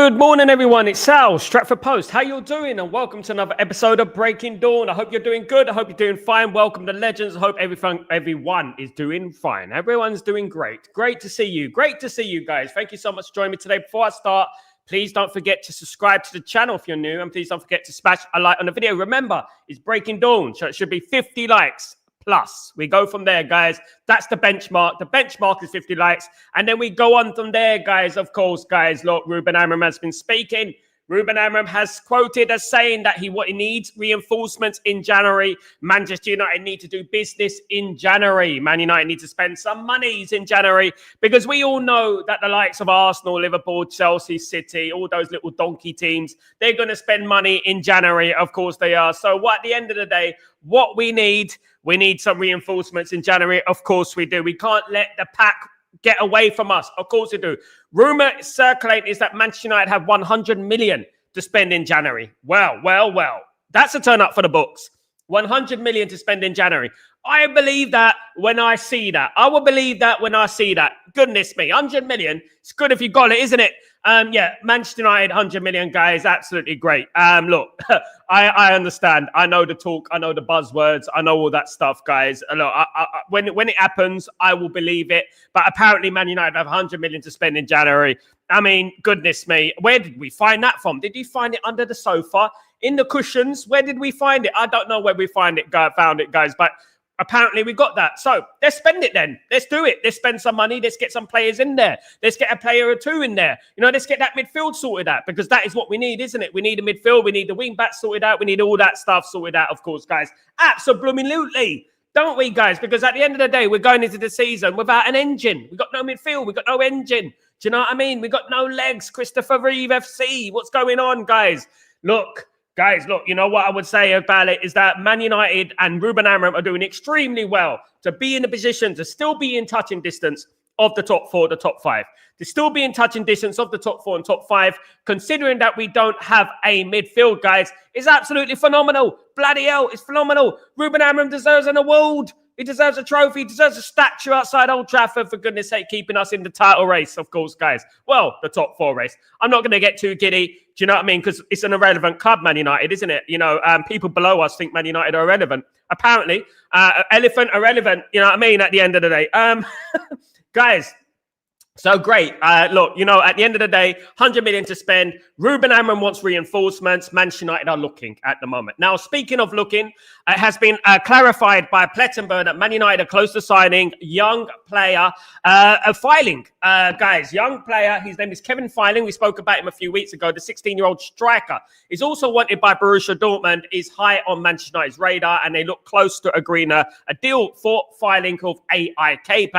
Good morning, everyone. It's Sal, Stretford Post. How you doing? And welcome to another episode of Breaking Dawn. I hope you're doing good. I hope you're doing fine. Welcome to Legends. I hope everyone is doing fine. Everyone's doing great. Great to see you. Great to see you guys. Thank you so much for joining me today. Before I start, please don't forget to subscribe to the channel if you're new. And please don't forget to smash a like on the video. Remember, it's Breaking Dawn, so it should be 50 likes. Plus, we go from there, guys. That's the benchmark. The benchmark is 50 likes. And then we go on from there, guys. Of course, guys, look, Ruben Amorim has been speaking. Ruben Amorim has quoted as saying that he needs reinforcements in January. Manchester United need to do business in January. Man United need to spend some monies in January because we all know that the likes of Arsenal, Liverpool, Chelsea, City, all those little donkey teams, they're going to spend money in January. Of course they are. So at the end of the day, what we need some reinforcements in January. Of course we do. We can't let the pack get away from us. Of course we do. Rumor circulating is that Manchester United have 100 million to spend in January. Well. That's a turn up for the books. 100 million to spend in January. I believe that when I see that. I will believe that when I see that. Goodness me, 100 million. It's good if you got it, isn't it? Yeah, Manchester United, 100 million, guys. Absolutely great. Look, I understand. I know the talk. I know the buzzwords. I know all that stuff, guys. Look, when it happens, I will believe it. But apparently, Man United have 100 million to spend in January. I mean, goodness me. Where did we find that from? Did you find it under the sofa? In the cushions? Where did we find it? I don't know where we found it, guys. But apparently we got that. So let's spend it then. Let's do it. Let's spend some money. Let's get some players in there. Let's get a player or two in there. You know, let's get that midfield sorted out because that is what we need, isn't it? We need a midfield. We need the wing backs sorted out. We need all that stuff sorted out, of course, guys. Absolutely. Don't we, guys? Because at the end of the day, we're going into the season without an engine. We got no midfield. We got no engine. Do you know what I mean? We got no legs. Christopher Reeve FC. What's going on, guys? Look, you know what I would say about it is that Man United and Ruben Amorim are doing extremely well to be in a position to still be in touching distance of the top four, the top five. To still be in touching distance of the top four and top five, considering that we don't have a midfield, guys, is absolutely phenomenal. Bloody hell, it's phenomenal. Ruben Amorim deserves an award. He deserves a trophy. He deserves a statue outside Old Trafford, for goodness sake, keeping us in the title race, of course, guys. Well, the top four race. I'm not going to get too giddy. Do you know what I mean? Because it's an irrelevant club, Man United, isn't it? You know, people below us think Man United are irrelevant. Apparently, elephant irrelevant, you know what I mean, at the end of the day. Guys, so great. Look, you know, at the end of the day, 100 million to spend. Ruben Amorim wants reinforcements. Manchester United are looking at the moment. Now, speaking of looking, it has been clarified by Plettenberg that Man United are close to signing young player, Filing. Guys, young player. His name is Kevin Filing. We spoke about him a few weeks ago. The 16-year-old striker is also wanted by Borussia Dortmund, is high on Manchester United's radar, and they look close to agreeing a deal for Filing of AIK.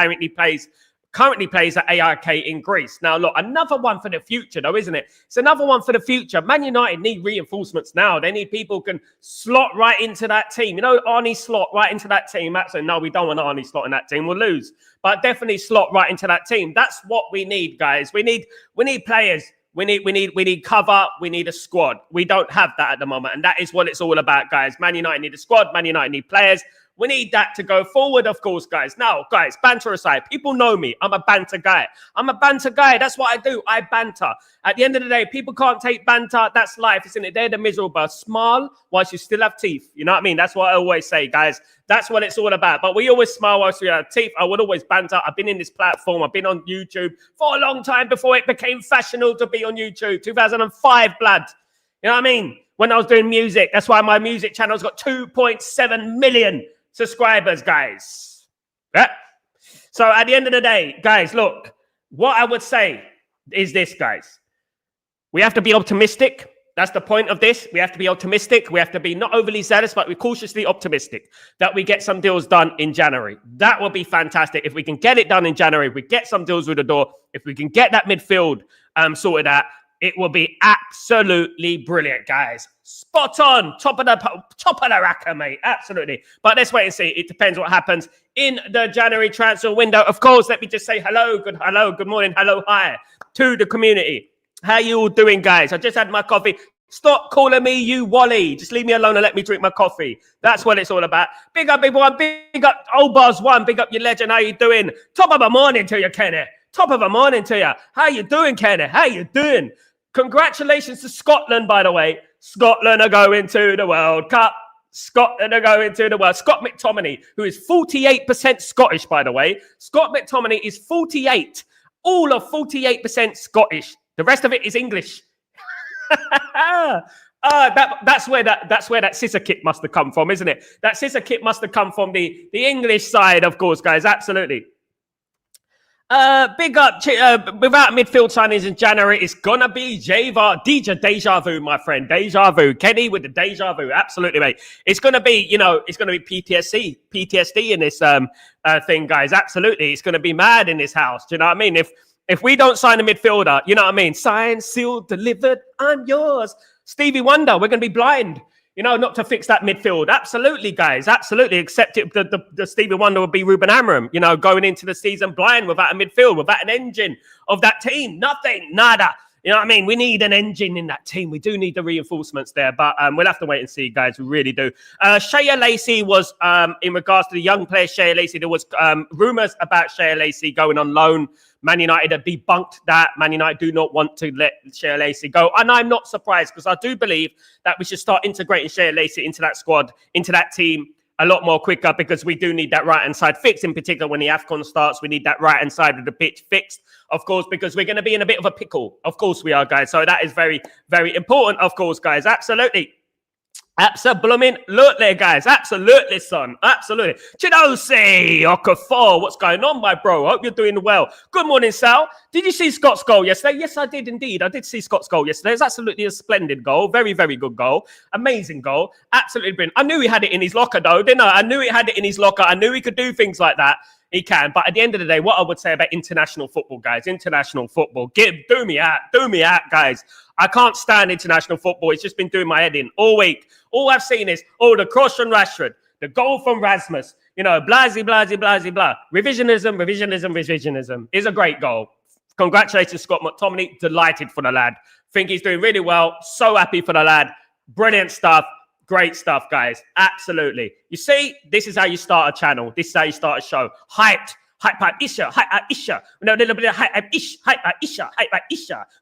Currently plays at AIK in Greece. Now, look, another one for the future, though, isn't it? It's another one for the future. Man United need reinforcements now. They need people who can slot right into that team. You know, Arnie slot right into that team. Actually, no, we don't want Arnie slot in that team. We'll lose. But definitely slot right into that team. That's what we need, guys. We need players. We need cover. We need a squad. We don't have that at the moment. And that is what it's all about, guys. Man United need a squad. Man United need players. We need that to go forward, of course, guys. Now, guys, banter aside, people know me. I'm a banter guy. That's what I do. I banter. At the end of the day, people can't take banter. That's life, isn't it? They're the miserable. Smile whilst you still have teeth. You know what I mean? That's what I always say, guys. That's what it's all about. But we always smile whilst we have teeth. I would always banter. I've been in this platform. I've been on YouTube for a long time before it became fashionable to be on YouTube. 2005, blood. You know what I mean? When I was doing music. That's why my music channel's got 2.7 million subscribers, guys. Yeah. So at the end of the day, guys, look, what I would say is this, guys. We have to be optimistic. That's the point of this. We have to be optimistic. We have to be not overly zealous, but we're cautiously optimistic that we get some deals done in January. That will be fantastic. If we can get it done in January, if we get some deals through the door, if we can get that midfield sorted out, it will be absolutely brilliant, guys. Spot on. Top of the racker, mate. Absolutely. But let's wait and see. It depends what happens in the January transfer window. Of course, let me just say hello, good morning, hello, hi to the community. How you all doing, guys? I just had my coffee. Stop calling me you Wally. Just leave me alone and let me drink my coffee. That's what it's all about. Big up, everyone. Big up, Old Buzz One. Big up, your legend. How you doing? Top of the morning to you, Kenny. Top of the morning to you. How you doing, Kenny? How you doing? Congratulations to Scotland, by the way. Scotland are going to the World Cup. Scotland are going to the World. Scott McTominay, who is 48% Scottish, by the way. Scott McTominay is 48. All of 48% Scottish. The rest of it is English. That's where that scissor kick must have come from, isn't it? That scissor kick must have come from the English side, of course, guys. Absolutely. Big up, without midfield signings in January, it's gonna be Deja Vu, my friend. Deja Vu. Kenny with the Deja Vu. Absolutely, mate. It's gonna be, it's gonna be PTSD in this thing, guys. Absolutely. It's gonna be mad in this house. Do you know what I mean? If we don't sign a midfielder, you know what I mean? Signed, sealed, delivered, I'm yours. Stevie Wonder, we're gonna be blind. Not to fix that midfield. Absolutely, guys. Absolutely. Except the Stevie Wonder would be Ruben Amorim, going into the season blind without a midfield, without an engine of that team. Nothing. Nada. You know what I mean? We need an engine in that team. We do need the reinforcements there, but we'll have to wait and see, guys. We really do. Shea Lacey was, in regards to the young player Shea Lacey, there was rumours about Shea Lacey going on loan. Man United have debunked that. Man United do not want to let Shea Lacey go. And I'm not surprised because I do believe that we should start integrating Shea Lacey into that squad, into that team a lot more quicker because we do need that right-hand side fixed. In particular, when the AFCON starts, we need that right-hand side of the pitch fixed, of course, because we're going to be in a bit of a pickle. Of course we are, guys. So that is very, very important, of course, guys. Absolutely. Absolutely, guys. Absolutely, son. Absolutely. Chidose Okafor, what's going on, my bro? Hope you're doing well. Good morning, Sal. Did you see Scott's goal yesterday? Yes, I did indeed. I did see Scott's goal yesterday. It's absolutely a splendid goal. Very, very good goal. Amazing goal. Absolutely brilliant. I knew he had it in his locker, though, didn't I? I knew he had it in his locker. I knew he could do things like that. He can. But at the end of the day, what I would say about international football, guys, international football, do me out, guys. I can't stand international football. It's just been doing my head in all week. All I've seen is, the cross from Rashford, the goal from Rasmus, blah, blah, blah, blah, blah. Revisionism is a great goal. Congratulations, Scott McTominay. Delighted for the lad. Think he's doing really well. So happy for the lad. Brilliant stuff. Great stuff, guys. Absolutely. You see, this is how you start a channel. This is how you start a show. Hype Isha. With a little bit of hype Isha.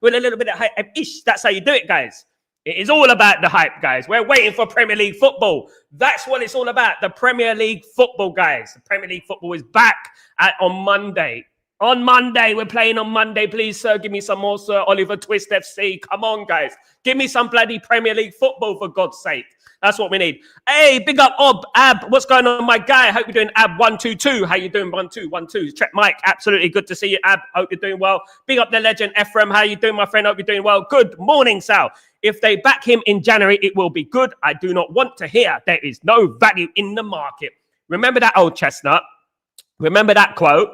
With a little bit of hype ish. That's how you do it, guys. It is all about the hype, guys. We're waiting for Premier League football. That's what it's all about. The Premier League football, guys. The Premier League football is back on Monday. On Monday, we're playing on Monday. Please, sir, give me some more, Sir Oliver Twist FC. Come on, guys. Give me some bloody Premier League football, for God's sake. That's what we need. Hey, big up, Ab. What's going on, my guy? Hope you're doing Ab 122. How you doing? 1-2. Check Mike. Absolutely good to see you, Ab. Hope you're doing well. Big up the legend, Ephraim. How you doing, my friend? Hope you're doing well. Good morning, Sal. If they back him in January, it will be good. I do not want to hear there is no value in the market. Remember that, old chestnut? Remember that quote?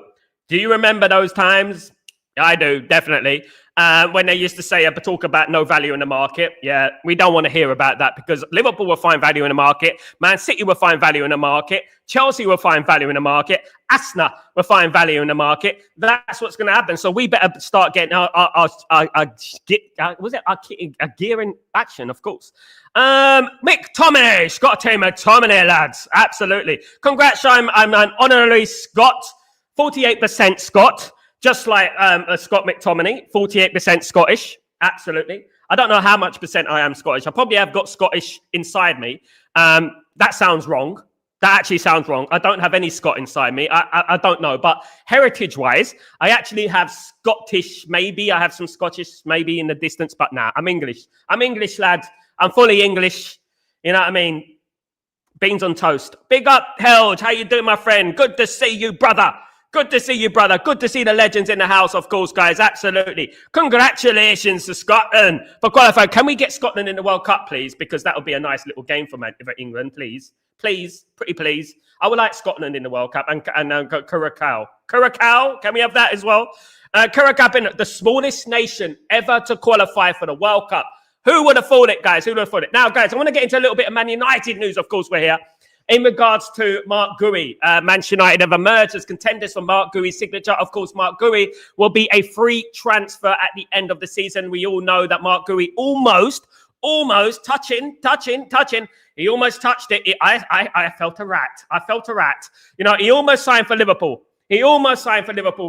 Do you remember those times? I do, definitely. When they used to say, talk about no value in the market. Yeah, we don't want to hear about that because Liverpool will find value in the market. Man City will find value in the market. Chelsea will find value in the market. Arsenal will find value in the market. That's what's going to happen. So we better start getting our gear in action, of course. McTominay, Scott Taylor, McTominay, lads. Absolutely. Congrats, I'm an honorary Scot. 48% Scot. Just like Scott McTominay, 48% Scottish. Absolutely. I don't know how much percent I am Scottish. I probably have got Scottish inside me. That sounds wrong. That actually sounds wrong. I don't have any Scot inside me. I don't know. But heritage-wise, I actually have Scottish, maybe. I have some Scottish, maybe in the distance. But nah, I'm English. I'm English, lad. I'm fully English. You know what I mean? Beans on toast. Big up, Held. How you doing, my friend? Good to see you, brother. Good to see you, brother. Good to see the legends in the house, of course, guys. Absolutely. Congratulations to Scotland for qualifying. Can we get Scotland in the World Cup, please? Because that would be a nice little game for England, please. Please, pretty please. I would like Scotland in the World Cup and Curacao. Curacao, can we have that as well? Curacao being the smallest nation ever to qualify for the World Cup. Who would have thought it, guys? Who would have thought it? Now, guys, I want to get into a little bit of Man United news, of course, we're here. In regards to Mark Gui, Manchester United have emerged as contenders for Mark Gui's signature. Of course, Mark Gui will be a free transfer at the end of the season. We all know that Mark Gui almost touching. He almost touched it. I felt a rat. You know, he almost signed for Liverpool.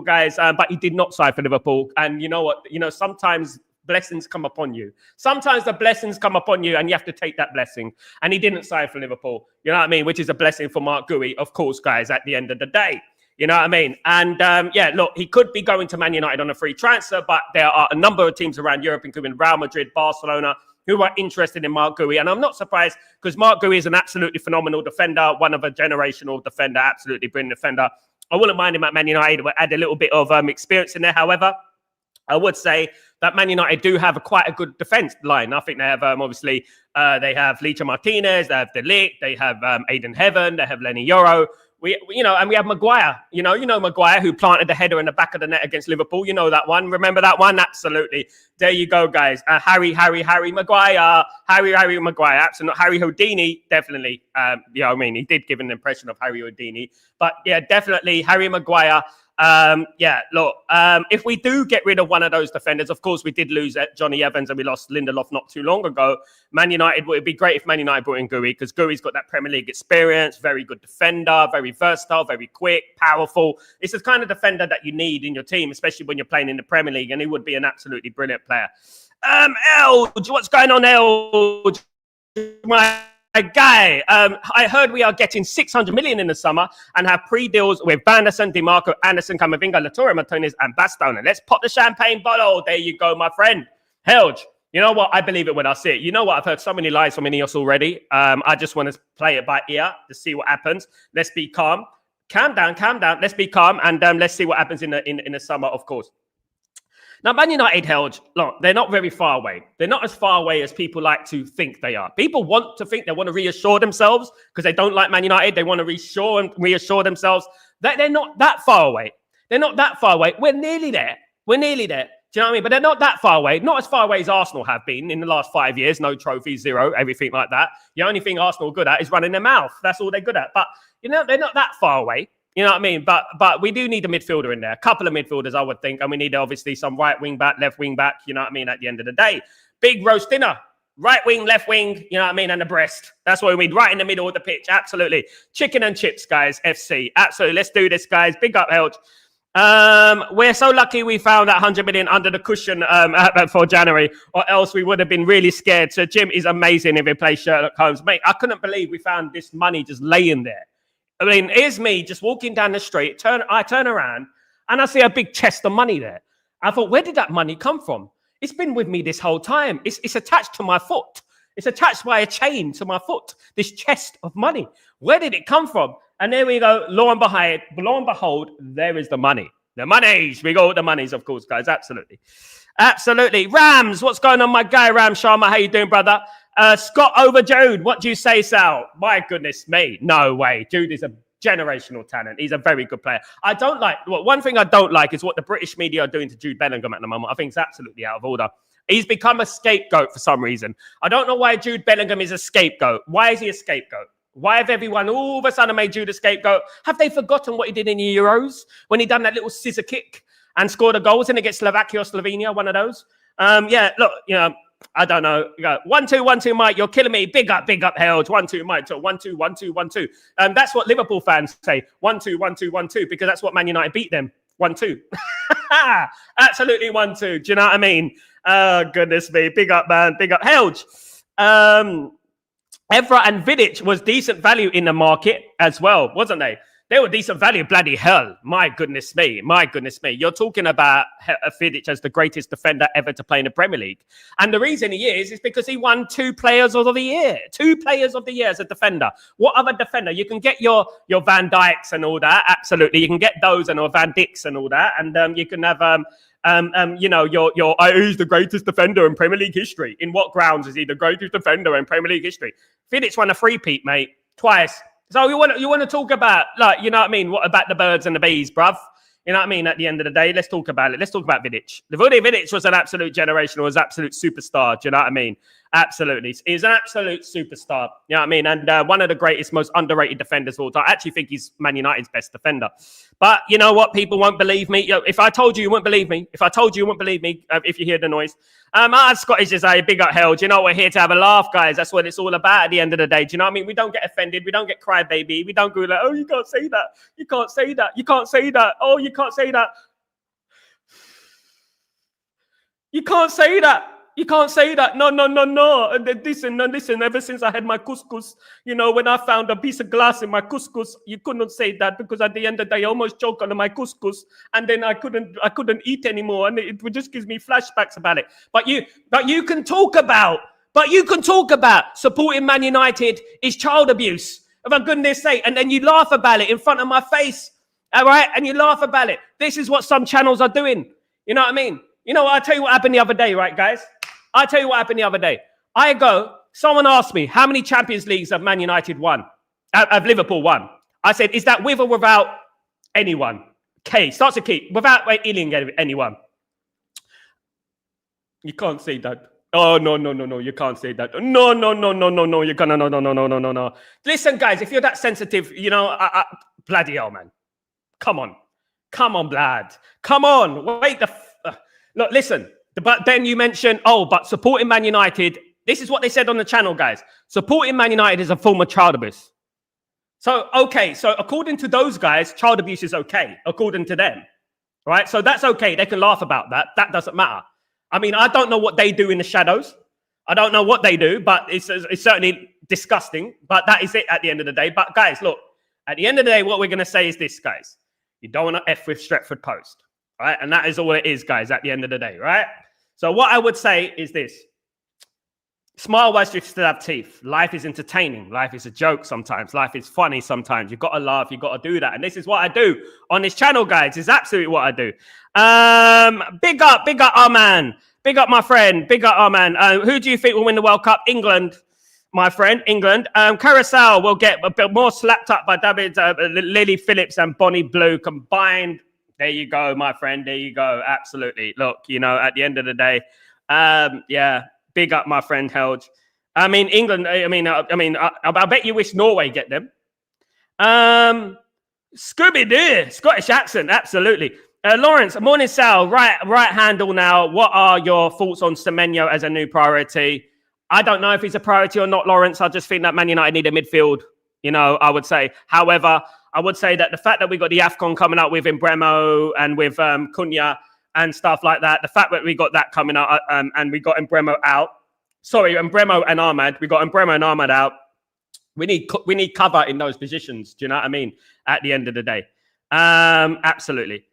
Guys, but he did not sign for Liverpool. And you know what? You know, sometimes blessings come upon you. Sometimes the blessings come upon you and you have to take that blessing. And he didn't sign for Liverpool, you know what I mean? Which is a blessing for Mark Gui, of course, guys, at the end of the day. You know what I mean? And yeah, look, he could be going to Man United on a free transfer, but there are a number of teams around Europe, including Real Madrid, Barcelona, who are interested in Mark Gui. And I'm not surprised because Mark Gui is an absolutely phenomenal defender, one of a generational defender, absolutely brilliant defender. I wouldn't mind him at Man United. We'll add a little bit of experience in there. However, I would say that Man United do have quite a good defence line. I think they have, obviously, they have Licha Martinez, they have De Ligt, they have Aiden Heaven, they have Lenny Yoro. And we have Maguire. You know Maguire, who planted the header in the back of the net against Liverpool. You know that one. Remember that one? Absolutely. There you go, guys. Harry Maguire. Harry Maguire. Absolutely. Harry Houdini, definitely. He did give an impression of Harry Houdini. But yeah, definitely Harry Maguire. If we do get rid of one of those defenders, of course, we did lose Johnny Evans and we lost Lindelof not too long ago. Man United, it would be great if Man United brought in Gui, because Gui's got that Premier League experience, very good defender, very versatile, very quick, powerful. It's the kind of defender that you need in your team, especially when you're playing in the Premier League, and he would be an absolutely brilliant player. Elge, what's going on, Elge? My guy, I heard we are getting 600 million in the summer and have pre-deals with Vanderson, DiMarco, Anderson, Camavinga, Latore, Martinez, and Bastone. Let's pop the champagne bottle. There you go, my friend. Helge, you know what? I believe it when I see it. You know what? I've heard so many lies from Ineos already. I just want to play it by ear to see what happens. Let's be calm. Calm down. Let's be calm, and let's see what happens in the summer, of course. Now, Man United, Helge, look, they're not very far away. They're not as far away as people like to think they are. People want to think, they want to reassure themselves because they don't like Man United. They want to reassure themselves that they're not that far away. They're not that far away. We're nearly there. Do you know what I mean? But they're not that far away. Not as far away as Arsenal have been in the last 5 years. No trophies, zero, everything like that. The only thing Arsenal are good at is running their mouth. That's all they're good at. But, they're not that far away. You know what I mean? But we do need a midfielder in there. A couple of midfielders, I would think. And we need, obviously, some right wing back, left wing back. You know what I mean? At the end of the day. Big roast dinner. Right wing, left wing, you know what I mean? And the breast. That's what we need. Right in the middle of the pitch. Absolutely. Chicken and chips, guys. FC. Absolutely. Let's do this, guys. Big up, Helge. We're so lucky we found that 100 million under the cushion for January, or else we would have been really scared. So Jim is amazing if he plays Sherlock Holmes. Mate, I couldn't believe we found this money just laying there. I mean, here's me just walking down the street. I turn around and I see a big chest of money there. I thought, where did that money come from? It's been with me this whole time. It's attached to my foot. It's attached by a chain to my foot. This chest of money. Where did it come from? And there we go. Lo and behold, there is the money. The monies. We got the monies, of course, guys. Absolutely. Absolutely. Rams, what's going on, my guy, Ram Sharma? How you doing, brother? Scott over Jude. What do you say, Sal? My goodness me. No way. Jude is a generational talent. He's a very good player. One thing I don't like is what the British media are doing to Jude Bellingham at the moment. I think it's absolutely out of order. He's become a scapegoat for some reason. I don't know why Jude Bellingham is a scapegoat. Why is he a scapegoat? Why have everyone all of a sudden made Jude a scapegoat? Have they forgotten what he did in the Euros when he done that little scissor kick and scored a goal? Wasn't it against Slovakia or Slovenia? One of those. I don't know. You go 1-2, Mike. You're killing me. Big up, Helge. 1-2, Mike. So 1-2, 1-2, 1-2. That's what Liverpool fans say. 1-2, 1-2, 1-2, because that's what Man United beat them. 1-2. Absolutely 1-2. Do you know what I mean? Oh, goodness me. Big up, man. Big up. Helge. Evra and Vidic was decent value in the market as well, wasn't they? They were decent value, bloody hell. My goodness me. You're talking about Vidic as the greatest defender ever to play in the Premier League. And the reason he is because he won 2 Players of the Year. 2 Players of the Year as a defender. What other defender? You can get your Van Dijks and all that. Absolutely. You can get those and or Van Dijks and all that. And you can have... he's the greatest defender in Premier League history. In what grounds is he the greatest defender in Premier League history? Vidic won a three-peat, mate, twice. So you want to talk about, you know what I mean? What about the birds and the bees, bruv? You know what I mean? At the end of the day, let's talk about it. Let's talk about Vidic. Vidic was an absolute generational, was absolute superstar. Do you know what I mean? Absolutely. He's an absolute superstar. You know what I mean? And one of the greatest, most underrated defenders of all time. I actually think he's Man United's best defender. But you know what? People won't believe me. If I told you, you wouldn't believe me. If you hear the noise. Our Scottish is a big up Helge. You know, we're here to have a laugh, guys. That's what it's all about at the end of the day. Do you know what I mean? We don't get offended. We don't get crybaby. We don't go like, oh, you can't say that. You can't say that. You can't say that. Oh, you can't say that. You can't say that. You can't say that. No. And then listen. Ever since I had my couscous, when I found a piece of glass in my couscous, you couldn't say that because at the end of the day, I almost choked on my couscous, and then I couldn't eat anymore, and it just gives me flashbacks about it. But you can talk about supporting Man United is child abuse. For goodness sake, and then you laugh about it in front of my face, all right? And you laugh about it. This is what some channels are doing. You know what I mean? You know what? I'll tell you what happened the other day, right, guys? I'll tell you what happened the other day. Someone asked me, how many Champions Leagues have Man United won? Have Liverpool won? I said, is that with or without anyone? K, starts with K, without anyone. You can't say that. Oh, no, you can't say that. No, you can't, no. Listen, guys, if you're that sensitive, bloody hell, man. Come on, lad. Come on, wait look, listen, but then you mentioned, but supporting Man United, this is what they said on the channel, guys. Supporting Man United is a form of child abuse. So according to those guys, child abuse is okay, according to them, right? So that's okay. They can laugh about that. That doesn't matter. I mean, I don't know what they do in the shadows. I don't know what they do, but it's certainly disgusting. But that is it at the end of the day. But guys, look, at the end of the day, what we're going to say is this, guys. You don't want to F with Stretford Post, right? And that is all it is, guys, at the end of the day, right? So what I would say is this. Smile whilst you still have teeth. Life is entertaining. Life is a joke sometimes. Life is funny sometimes. You've got to laugh. You've got to do that. And this is what I do on this channel, guys. It's absolutely what I do. Big up our man. Big up my friend. Big up our man. Who do you think will win the World Cup? England, my friend. England. Carousel will get a bit more slapped up by David, Lily Phillips and Bonnie Blue combined. There you go, my friend. There you go. Absolutely. Look, at the end of the day, yeah. Big up, my friend Helge. I mean, England. I bet you wish Norway get them. Scooby-Doo, Scottish accent, absolutely. Lawrence, morning, Sal. Right handle now. What are your thoughts on Semenyo as a new priority? I don't know if he's a priority or not, Lawrence. I just think that Man United need a midfield. I would say. However, I would say that the fact that we got the AFCON coming up with Mbremo and with Cunha and stuff like that. The fact that we got that coming out and we got Mbremo out. Sorry, Mbremo and Ahmad. We got Mbremo and Ahmad out. We need cover in those positions. Do you know what I mean? At the end of the day. Absolutely.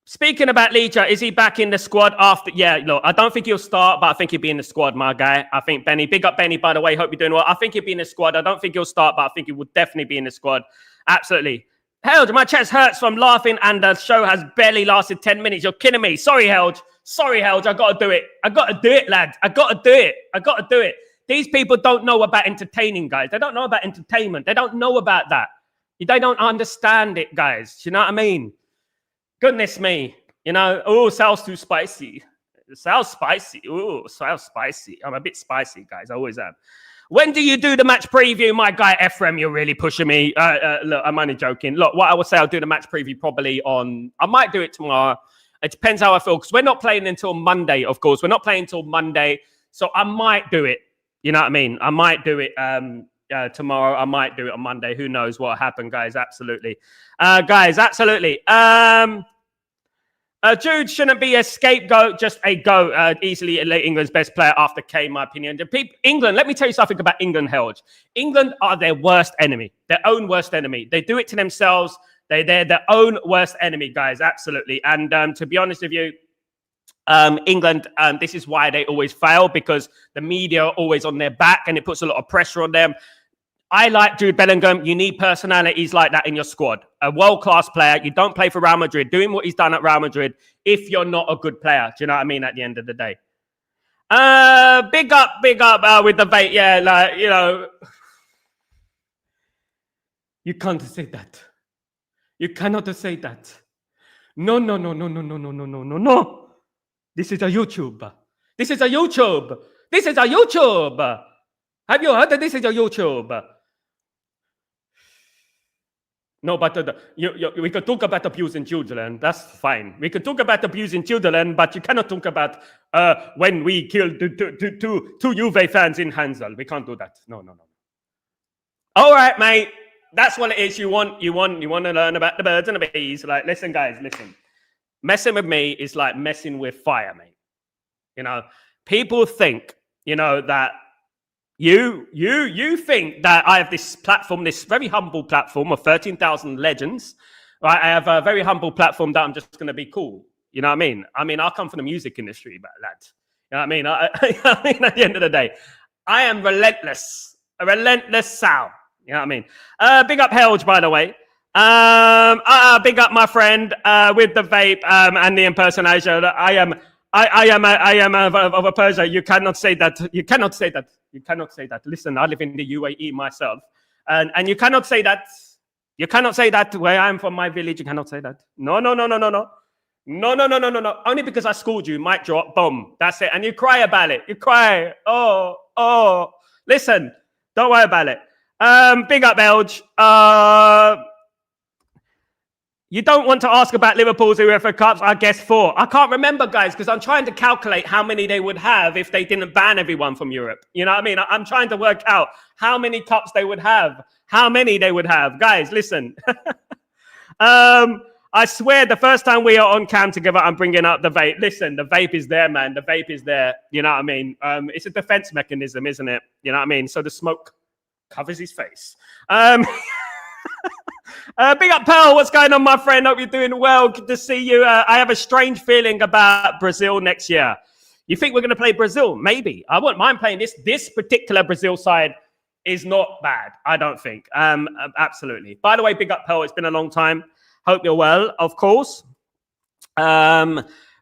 Speaking about Leacher, is he back in the squad after? Yeah, look, I don't think he'll start, but I think he'll be in the squad, my guy. I think Benny, big up Benny, by the way. Hope you're doing well. I think he'll be in the squad. I don't think he'll start, but I think he will definitely be in the squad. Absolutely. Helge, my chest hurts from laughing and the show has barely lasted 10 minutes. You're kidding me. Sorry, Helge. I got to do it. I got to do it, lad. I got to do it. These people don't know about entertaining, guys. They don't know about entertainment. They don't know about that. They don't understand it, guys. Do you know what I mean? Goodness me. Sal's too spicy. Sal's spicy. Sal's spicy. I'm a bit spicy, guys. I always am. When do you do the match preview? My guy, Ephraim, you're really pushing me. Look, I'm only joking. Look, what I would say, I'll do the match preview probably I might do it tomorrow. It depends how I feel, because we're not playing until Monday, of course. We're not playing until Monday. So I might do it. You know what I mean? I might do it tomorrow. I might do it on Monday. Who knows what will happen, guys? Absolutely. Absolutely. Jude shouldn't be a scapegoat, just a goat. Easily England's best player after Kane, in my opinion. England, let me tell you something about England, Helge. England are their worst enemy, their own worst enemy. They do it to themselves. They're their own worst enemy, guys. Absolutely. And to be honest with you, England, this is why they always fail, because the media are always on their back and it puts a lot of pressure on them. I like Jude Bellingham. You need personalities like that in your squad. A world-class player. You don't play for Real Madrid. Doing what he's done at Real Madrid if you're not a good player. Do you know what I mean? At the end of the day. Big up with the bait. Yeah, You can't say that. You cannot say that. No. This is a YouTube. Have you heard that this is a YouTube? No, but we could talk about abusing children. That's fine. We could talk about abusing children, but you cannot talk about when we killed two Juve fans in Hansel. We can't do that. No. All right, mate. That's what it is. You want to learn about the birds and the bees. Like, listen, guys, listen. Messing with me is like messing with fire, mate. You know, people think, you know, that you think that I have this platform, this very humble platform of 13,000 legends, right? I have a very humble platform that I'm just going to be cool. You know what I mean? I mean, I come from the music industry, but lads. You know what I mean? I mean, at the end of the day, I am relentless. A relentless Sal. You know what I mean? Big up Helge, by the way. Big up my friend with the vape and the impersonation. I am of a Persia. You cannot say that. You cannot say that. You cannot say that. Listen, I live in the UAE myself, and you cannot say that. You cannot say that where I am from my village. You cannot say that. No. Only because I schooled you. Mic drop. Boom. That's it. And you cry about it. You cry. Oh. Listen. Don't worry about it. Big up, Belge. You don't want to ask about Liverpool's UEFA Cups, I guess 4. I can't remember, guys, because I'm trying to calculate how many they would have if they didn't ban everyone from Europe. You know what I mean? I'm trying to work out how many cups they would have, how many they would have. Guys, listen. I swear the first time we are on cam together, I'm bringing up the vape. Listen, the vape is there, man. The vape is there. You know what I mean? It's a defense mechanism, isn't it? You know what I mean? So the smoke covers his face. Big up, Pearl. What's going on, my friend? Hope you're doing well. Good to see you. I have a strange feeling about Brazil next year. You think we're going to play Brazil? Maybe. I wouldn't mind playing this. This particular Brazil side is not bad, I don't think. Absolutely. By the way, big up, Pearl. It's been a long time. Hope you're well, of course.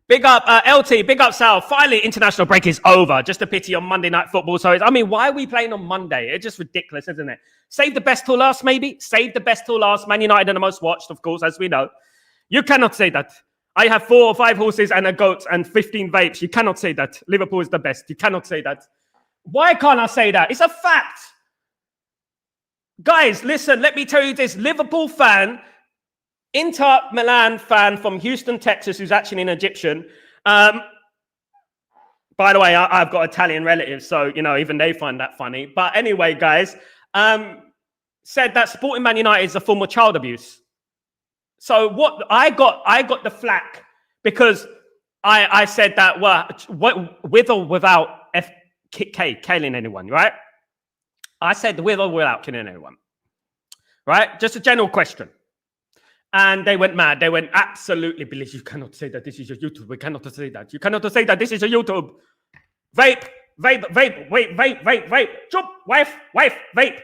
Big up LT, big up Sal. Finally, international break is over. Just a pity on Monday Night Football. So, I mean, why are we playing on Monday? It's just ridiculous, isn't it? Save the best till last, maybe. Save the best till last. Man United are the most watched, of course, as we know. You cannot say that. I have 4 or 5 horses and a goat and 15 vapes. You cannot say that. Liverpool is the best. You cannot say that. Why can't I say that? It's a fact. Guys, listen, let me tell you this. Liverpool fan, Inter Milan fan from Houston, Texas, who's actually an Egyptian. By the way, I've got Italian relatives, so, you know, even they find that funny. But anyway, guys, said that supporting Man United is a form of child abuse. So what I got the flack because I said that, what with or without killing anyone, right? I said with or without killing anyone, right? Just a general question. And they went mad. They went, absolutely, Billy, you cannot say that this is your YouTube. We cannot say that. You cannot say that this is your YouTube. Vape. Chup, wife, vape.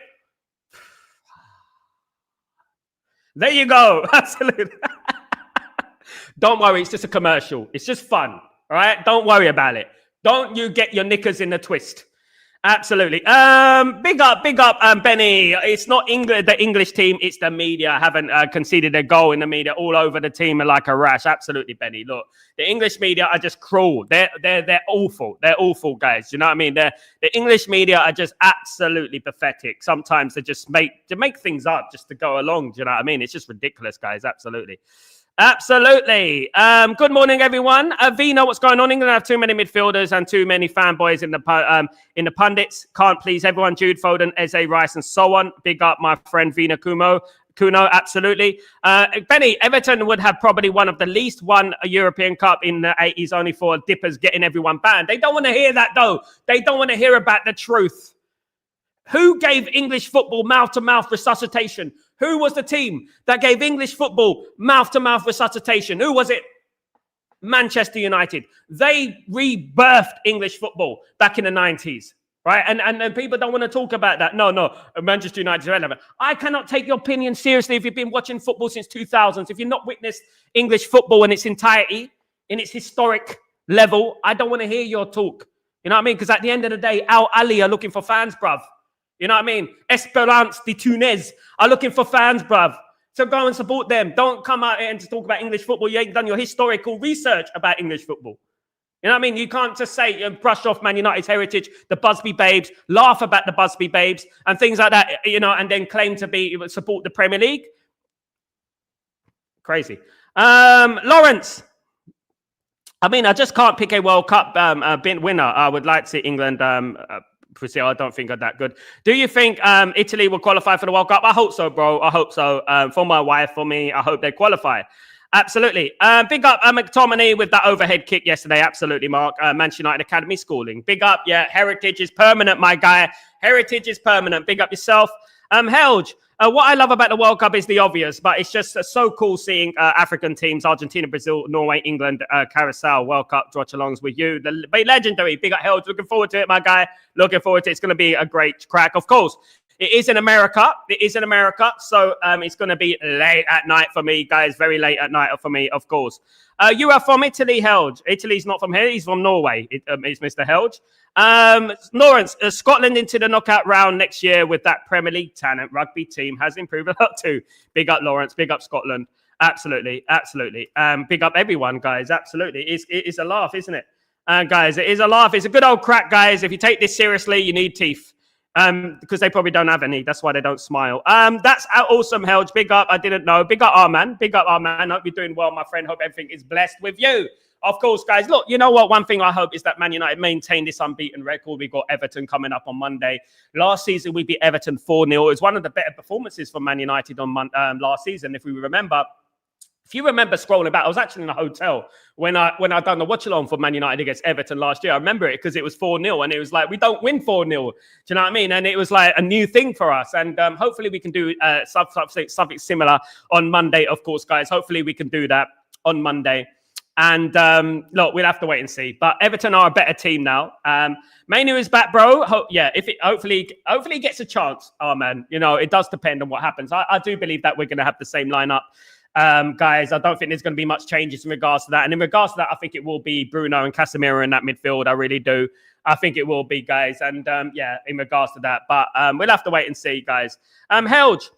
There you go. Absolutely. Don't worry. It's just a commercial. It's just fun. All right? Don't worry about it. Don't you get your knickers in a twist. Absolutely. Big up, Benny. It's not the English team, it's the media. I haven't conceded a goal in the media. All over the team are like a rash. Absolutely, Benny. Look, the English media are just cruel. They're awful. They're awful, guys. You know what I mean? The English media are just absolutely pathetic. Sometimes they just make things up just to go along. Do you know what I mean? It's just ridiculous, guys. Absolutely. Good morning, everyone. Vina, what's going on? England have too many midfielders and too many fanboys in the pundits. Can't please everyone. Jude Foden, Eze, Rice, and so on. Big up, my friend Vina Kuno. Absolutely. Benny, Everton would have probably one of the least won a European Cup in the 80s, only for dippers getting everyone banned. They don't want to hear that, though. They don't want to hear about the truth. Who gave English football mouth-to-mouth resuscitation? Who was the team that gave English football mouth-to-mouth resuscitation? Who was it? Manchester United. They rebirthed English football back in the 90s, right? And people don't want to talk about that. No, Manchester United is relevant. I cannot take your opinion seriously if you've been watching football since 2000s. If you've not witnessed English football in its entirety, in its historic level, I don't want to hear your talk. You know what I mean? Because at the end of the day, Al Ali are looking for fans, bruv. You know what I mean? Esperance de Tunis are looking for fans, bruv. So go and support them. Don't come out here and just talk about English football. You ain't done your historical research about English football. You know what I mean? You can't just say and brush off Man United's heritage, the Busby Babes, laugh about the Busby Babes and things like that, you know, and then claim to support the Premier League. Crazy. Lawrence. I mean, I just can't pick a World Cup winner. I would like to see England Brazil, I don't think are that good. Do you think Italy will qualify for the World Cup? I hope so, bro. I hope so. For my wife, for me, I hope they qualify. Absolutely. Big up McTominay with that overhead kick yesterday. Absolutely, Mark. Manchester United Academy schooling. Big up. Yeah, heritage is permanent, my guy. Heritage is permanent. Big up yourself. Helge, what I love about the World Cup is the obvious, but it's just so cool seeing African teams, Argentina, Brazil, Norway, England, Carousel, World Cup, watch alongs with you. The legendary. Big up, Helge. Looking forward to it, my guy. Looking forward to it. It's going to be a great crack. Of course, it is in America. It is in America. So it's going to be late at night for me, guys. Very late at night for me, of course. You are from Italy, Helge. Italy's not from here. He's from Norway. It's Mr. Helge. Lawrence, Scotland into the knockout round next year with that Premier League talent rugby team has improved a lot too. Big up, Lawrence. Big up, Scotland. Absolutely. Absolutely. Big up everyone, guys. Absolutely. It's a laugh, isn't it? Guys, it is a laugh. It's a good old crack, guys. If you take this seriously, you need teeth. Because they probably don't have any. That's why they don't smile. That's awesome, Helge. Big up. I didn't know. Big up, Arman. Big up, Arman. Hope you're doing well, my friend. Hope everything is blessed with you. Of course, guys. Look, you know what? One thing I hope is that Man United maintain this unbeaten record. We've got Everton coming up on Monday. Last season, we beat Everton 4-0. It was one of the better performances from Man United on last season, if we remember. If you remember scrolling back, I was actually in a hotel when I done the watch-along for Man United against Everton last year. I remember it because it was 4-0 and it was like, we don't win 4-0. Do you know what I mean? And it was like a new thing for us. And hopefully we can do something similar on Monday, of course, guys. Hopefully we can do that on Monday. And look, we'll have to wait and see. But Everton are a better team now. Manu is back, bro. Hopefully he gets a chance. Oh, man. You know, it does depend on what happens. I do believe that we're going to have the same lineup. Guys, I don't think there's going to be much changes in regards to that. And in regards to that, I think it will be Bruno and Casemiro in that midfield. I really do. I think it will be, guys. And in regards to that. But we'll have to wait and see, guys. Helge,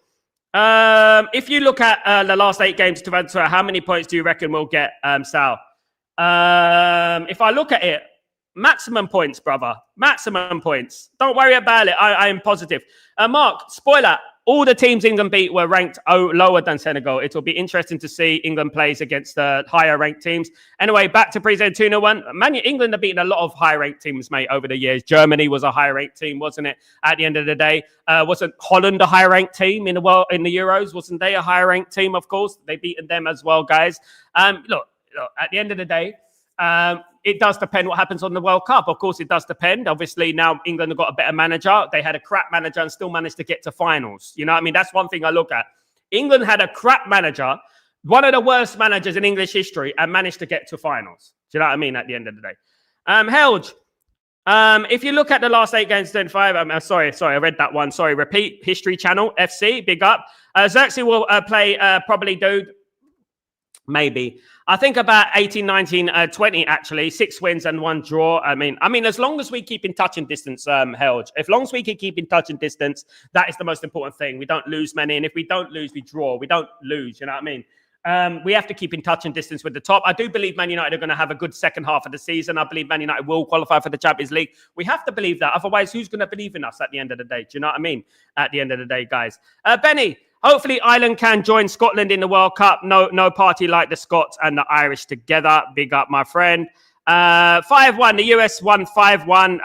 if you look at the last 8 games to answer, how many points do you reckon we'll get, Sal? If I look at it, maximum points, brother. Maximum points. Don't worry about it. I am positive. Mark, spoiler. All the teams England beat were ranked lower than Senegal. It will be interesting to see England plays against the higher ranked teams. Anyway, back to pre-season 2-1. England have beaten a lot of high ranked teams, mate, over the years. Germany was a high ranked team, wasn't it? At the end of the day, wasn't Holland a high ranked team in the world in the Euros? Wasn't they a high ranked team? Of course, they beaten them as well, guys. Look, at the end of the day. It does depend what happens on the World Cup. Of course, it does depend. Obviously, now England have got a better manager. They had a crap manager and still managed to get to finals. You know what I mean? That's one thing I look at. England had a crap manager, one of the worst managers in English history, and managed to get to finals. Do you know what I mean? At the end of the day. Helge, if you look at the last 8 games, 25, sorry, I read that one. Sorry, repeat, History Channel, FC, big up. Xerxes will play probably, dude. Maybe. I think about 18, 19, 20, actually. 6 wins and 1 draw. I mean, as long as we keep in touch and distance, Helge. As long as we can keep in touch and distance, that is the most important thing. We don't lose many. And if we don't lose, we draw. We don't lose, you know what I mean? We have to keep in touch and distance with the top. I do believe Man United are going to have a good second half of the season. I believe Man United will qualify for the Champions League. We have to believe that. Otherwise, who's going to believe in us at the end of the day? Do you know what I mean? At the end of the day, guys. Benny, hopefully Ireland can join Scotland in the World Cup. No party like the Scots and the Irish together. Big up, my friend. 5-1. The US won 5-1.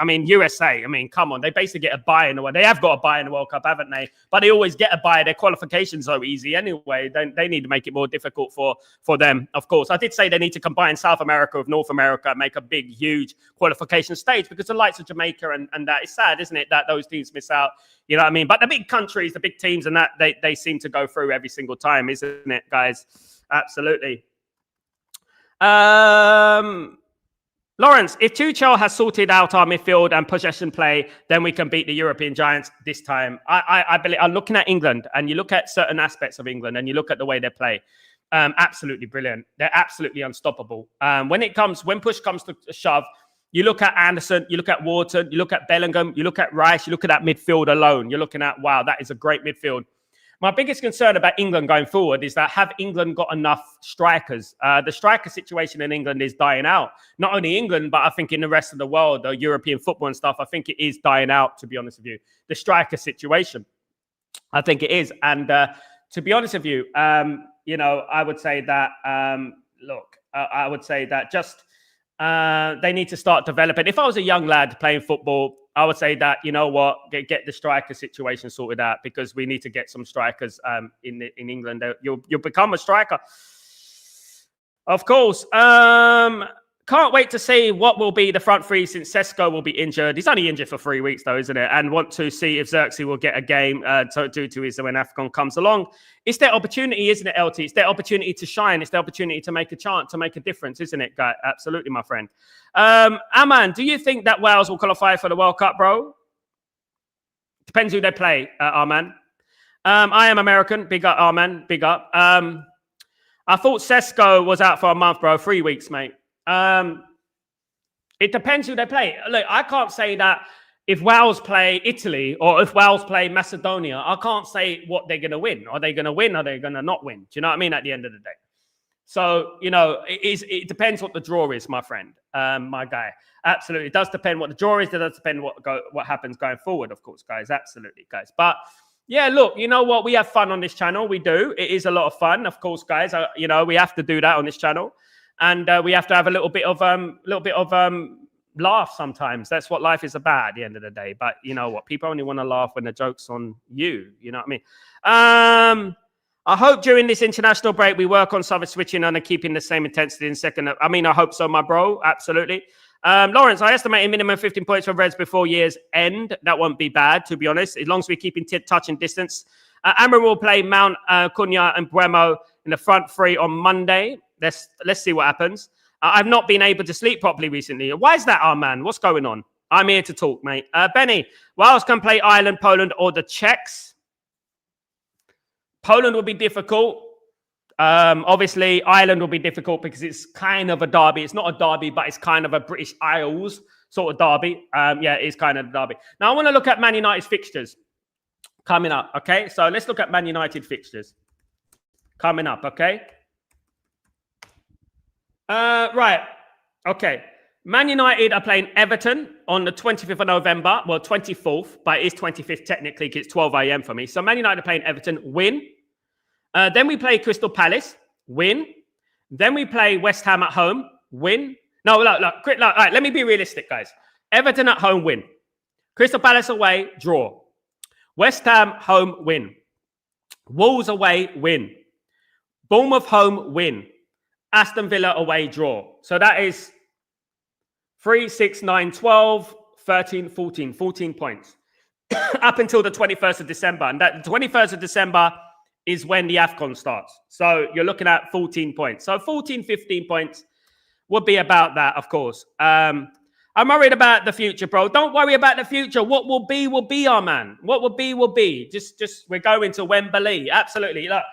I mean, USA, come on. They basically get a bye in the World. They have got a bye in the World Cup, haven't they? But they always get a bye. Their qualification's so easy anyway. They need to make it more difficult for them, of course. I did say they need to combine South America with North America and make a big, huge qualification stage because the likes of Jamaica and that, it's sad, isn't it, that those teams miss out. You know what I mean? But the big countries, the big teams and that, they seem to go through every single time, isn't it, guys? Absolutely. Lawrence, if Tuchel has sorted out our midfield and possession play, then we can beat the European giants this time. I believe. I'm looking at England, and you look at certain aspects of England, and you look at the way they play. Absolutely brilliant. They're absolutely unstoppable. When push comes to shove, you look at Anderson, you look at Wharton, you look at Bellingham, you look at Rice, you look at that midfield alone. You're looking at, wow, that is a great midfield. My biggest concern about England going forward is that have England got enough strikers? The striker situation in England is dying out. Not only England, but I think in the rest of the world, the European football and stuff, I think it is dying out, to be honest with you. The striker situation, I think it is. And to be honest with you, I would say that, I would say that just they need to start developing. If I was a young lad playing football, I would say that, you know what, get the striker situation sorted out, because we need to get some strikers in England. You'll become a striker. Of course. Can't wait to see what will be the front three since Sesko will be injured. He's only injured for 3 weeks, though, isn't it? And want to see if Xerxes will get a game due to his when AFCON comes along. It's their opportunity, isn't it, LT? It's their opportunity to shine. It's their opportunity to make a chance, to make a difference, isn't it, guy? Absolutely, my friend. Aman, do you think that Wales will qualify for the World Cup, bro? Depends who they play, Arman. I am American. Big up, Arman. Big up. I thought Sesko was out for a month, bro. 3 weeks, mate. It depends who they play. Look, I can't say that if Wales play Italy or if Wales play Macedonia, I can't say what they're going to win. Are they going to win? Are they going to not win? Do you know what I mean? At the end of the day. So, you know, it depends what the draw is, my friend, my guy. Absolutely. It does depend what the draw is. It does depend what happens going forward, of course, guys. Absolutely, guys. But yeah, look, you know what? We have fun on this channel. We do. It is a lot of fun, of course, guys. You know, we have to do that on this channel. And we have to have a little bit of laugh sometimes. That's what life is about at the end of the day. But you know what? People only want to laugh when the joke's on you. You know what I mean? I hope during this international break we work on something switching on and keeping the same intensity in second. I mean, I hope so, my bro. Absolutely. Lawrence, I estimate a minimum 15 points for Reds before year's end. That won't be bad, to be honest, as long as we keep in touch and distance. Amorim will play Mount, Cunha and Bremo in the front three on Monday. Let's see what happens. I've not been able to sleep properly recently. Why is that, man? What's going on? I'm here to talk, mate. Benny, Wales can play Ireland, Poland, or the Czechs. Poland will be difficult. Obviously, Ireland will be difficult because it's kind of a derby. It's not a derby, but it's kind of a British Isles sort of derby. Yeah, it is kind of a derby. Now, I want to look at Man United's fixtures coming up, okay? So let's look at Man United fixtures coming up, okay? Right. Okay. Man United are playing Everton on the 25th of November. Well, 24th, but it is 25th technically because it's 12 a.m. for me. So Man United are playing Everton, win. Then we play Crystal Palace, win. Then we play West Ham at home, win. No, look. All right, let me be realistic, guys. Everton at home, win. Crystal Palace away, draw. West Ham home, win. Wolves away, win. Bournemouth home, win. Aston Villa away, draw. So that is 3, 6, 9, 12, 13, 14. 14 points up until the 21st of December. And that the 21st of December is when the AFCON starts. So you're looking at 14 points. So 14, 15 points would be about that, of course. I'm worried about the future, bro. Don't worry about the future. What will be, our man. What will be. Just we're going to Wembley. Absolutely. Look.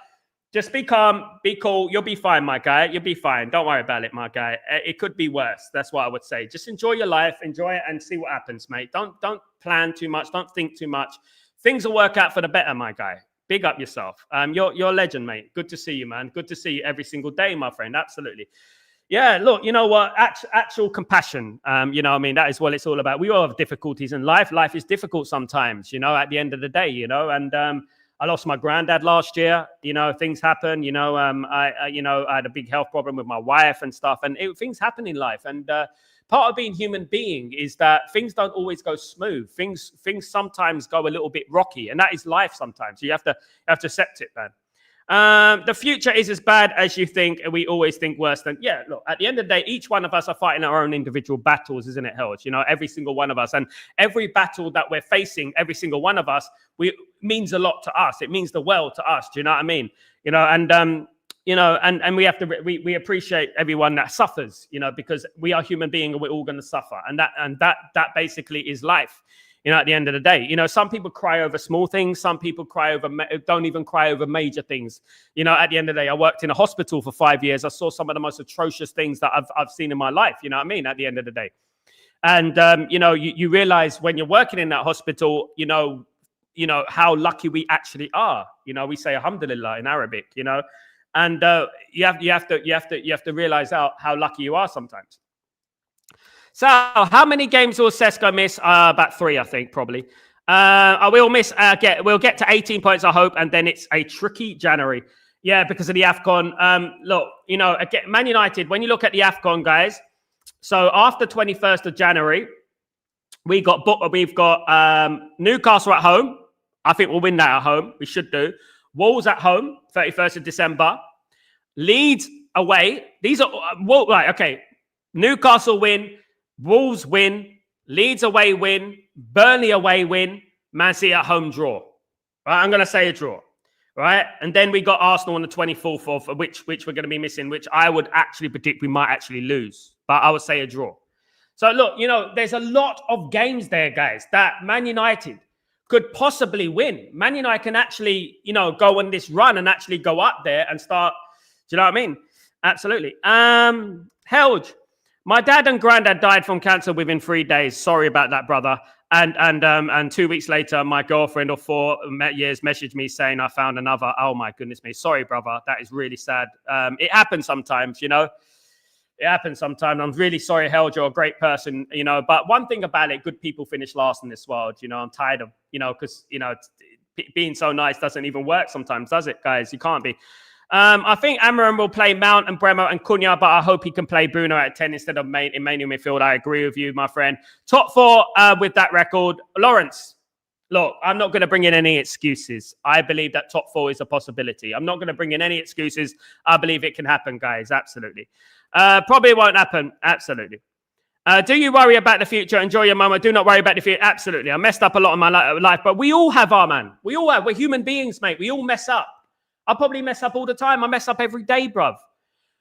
Just be calm, be cool. You'll be fine, my guy. You'll be fine. Don't worry about it, my guy. It could be worse. That's what I would say. Just enjoy your life, enjoy it, and see what happens, mate. Don't plan too much. Don't think too much. Things will work out for the better, my guy. Big up yourself. You're a legend, mate. Good to see you, man. Good to see you every single day, my friend. Absolutely. Yeah, look, you know what? Actual compassion. You know what I mean? That is what it's all about. We all have difficulties in life. Life is difficult sometimes, you know, at the end of the day, you know, and I lost my granddad last year. You know, things happen. You know, I had a big health problem with my wife and stuff, and things happen in life. And part of being human being is that things don't always go smooth. Things sometimes go a little bit rocky, and that is life sometimes. So you have to accept it, man. The future is as bad as you think, and we always think worse than. Yeah, look, at the end of the day, each one of us are fighting our own individual battles, isn't it, Helge? You know, every single one of us, and every battle that we're facing, every single one of us, means a lot to us. It means the world to us. Do you know what I mean? You know, and you know, and we have to we appreciate everyone that suffers, you know, because we are human beings and we're all going to suffer, and that basically is life. You know, at the end of the day, you know, some people cry over small things. Some people don't even cry over major things. You know, at the end of the day, I worked in a hospital for 5 years. I saw some of the most atrocious things that I've seen in my life. You know what I mean? At the end of the day. And, you know, you realize when you're working in that hospital, you know, how lucky we actually are. You know, we say alhamdulillah in Arabic, you know, and you have to realize how lucky you are sometimes. So, how many games will Sesko miss? About 3, I think, probably. We'll get to 18 points, I hope, and then it's a tricky January. Yeah, because of the AFCON. Look, you know, again, Man United, when you look at the AFCON, guys, so after 21st of January, We've got Newcastle at home. I think we'll win that at home. We should do. Wolves at home, 31st of December. Leeds away. These are right. Okay. Newcastle win. Wolves win. Leeds away win. Burnley away win. Man City at home draw. Right. I'm going to say a draw. Right. And then we got Arsenal on the 24th of which we're going to be missing, which I would actually predict we might actually lose. But I would say a draw. So look, there's a lot of games there, guys, that Man United could possibly win. Man United can actually, go on this run and actually go up there and start. Do you know what I mean? Absolutely. Helge, my dad and granddad died from cancer within 3 days. Sorry about that, brother. And 2 weeks later, my girlfriend of 4 years messaged me saying I found another. Oh my goodness me. Sorry, brother. That is really sad. It happens sometimes, It happens sometimes. I'm really sorry, Helge. You're a great person, But one thing about it, good people finish last in this world. I'm tired of, because, being so nice doesn't even work sometimes, does it, guys? You can't be. I think Amorim will play Mount and Bremo and Cunha, but I hope he can play Bruno at 10 instead of in main midfield. I agree with you, my friend. Top 4 with that record. Lawrence, look, I'm not going to bring in any excuses. I believe that top 4 is a possibility. I'm not going to bring in any excuses. I believe it can happen, guys. Absolutely. Probably won't happen. Absolutely. Do you worry about the future? Enjoy your moment. Do not worry about the future. Absolutely. I messed up a lot in my life, but we all have our man. We all have. We're human beings, mate. We all mess up. I probably mess up all the time. I mess up every day, bruv.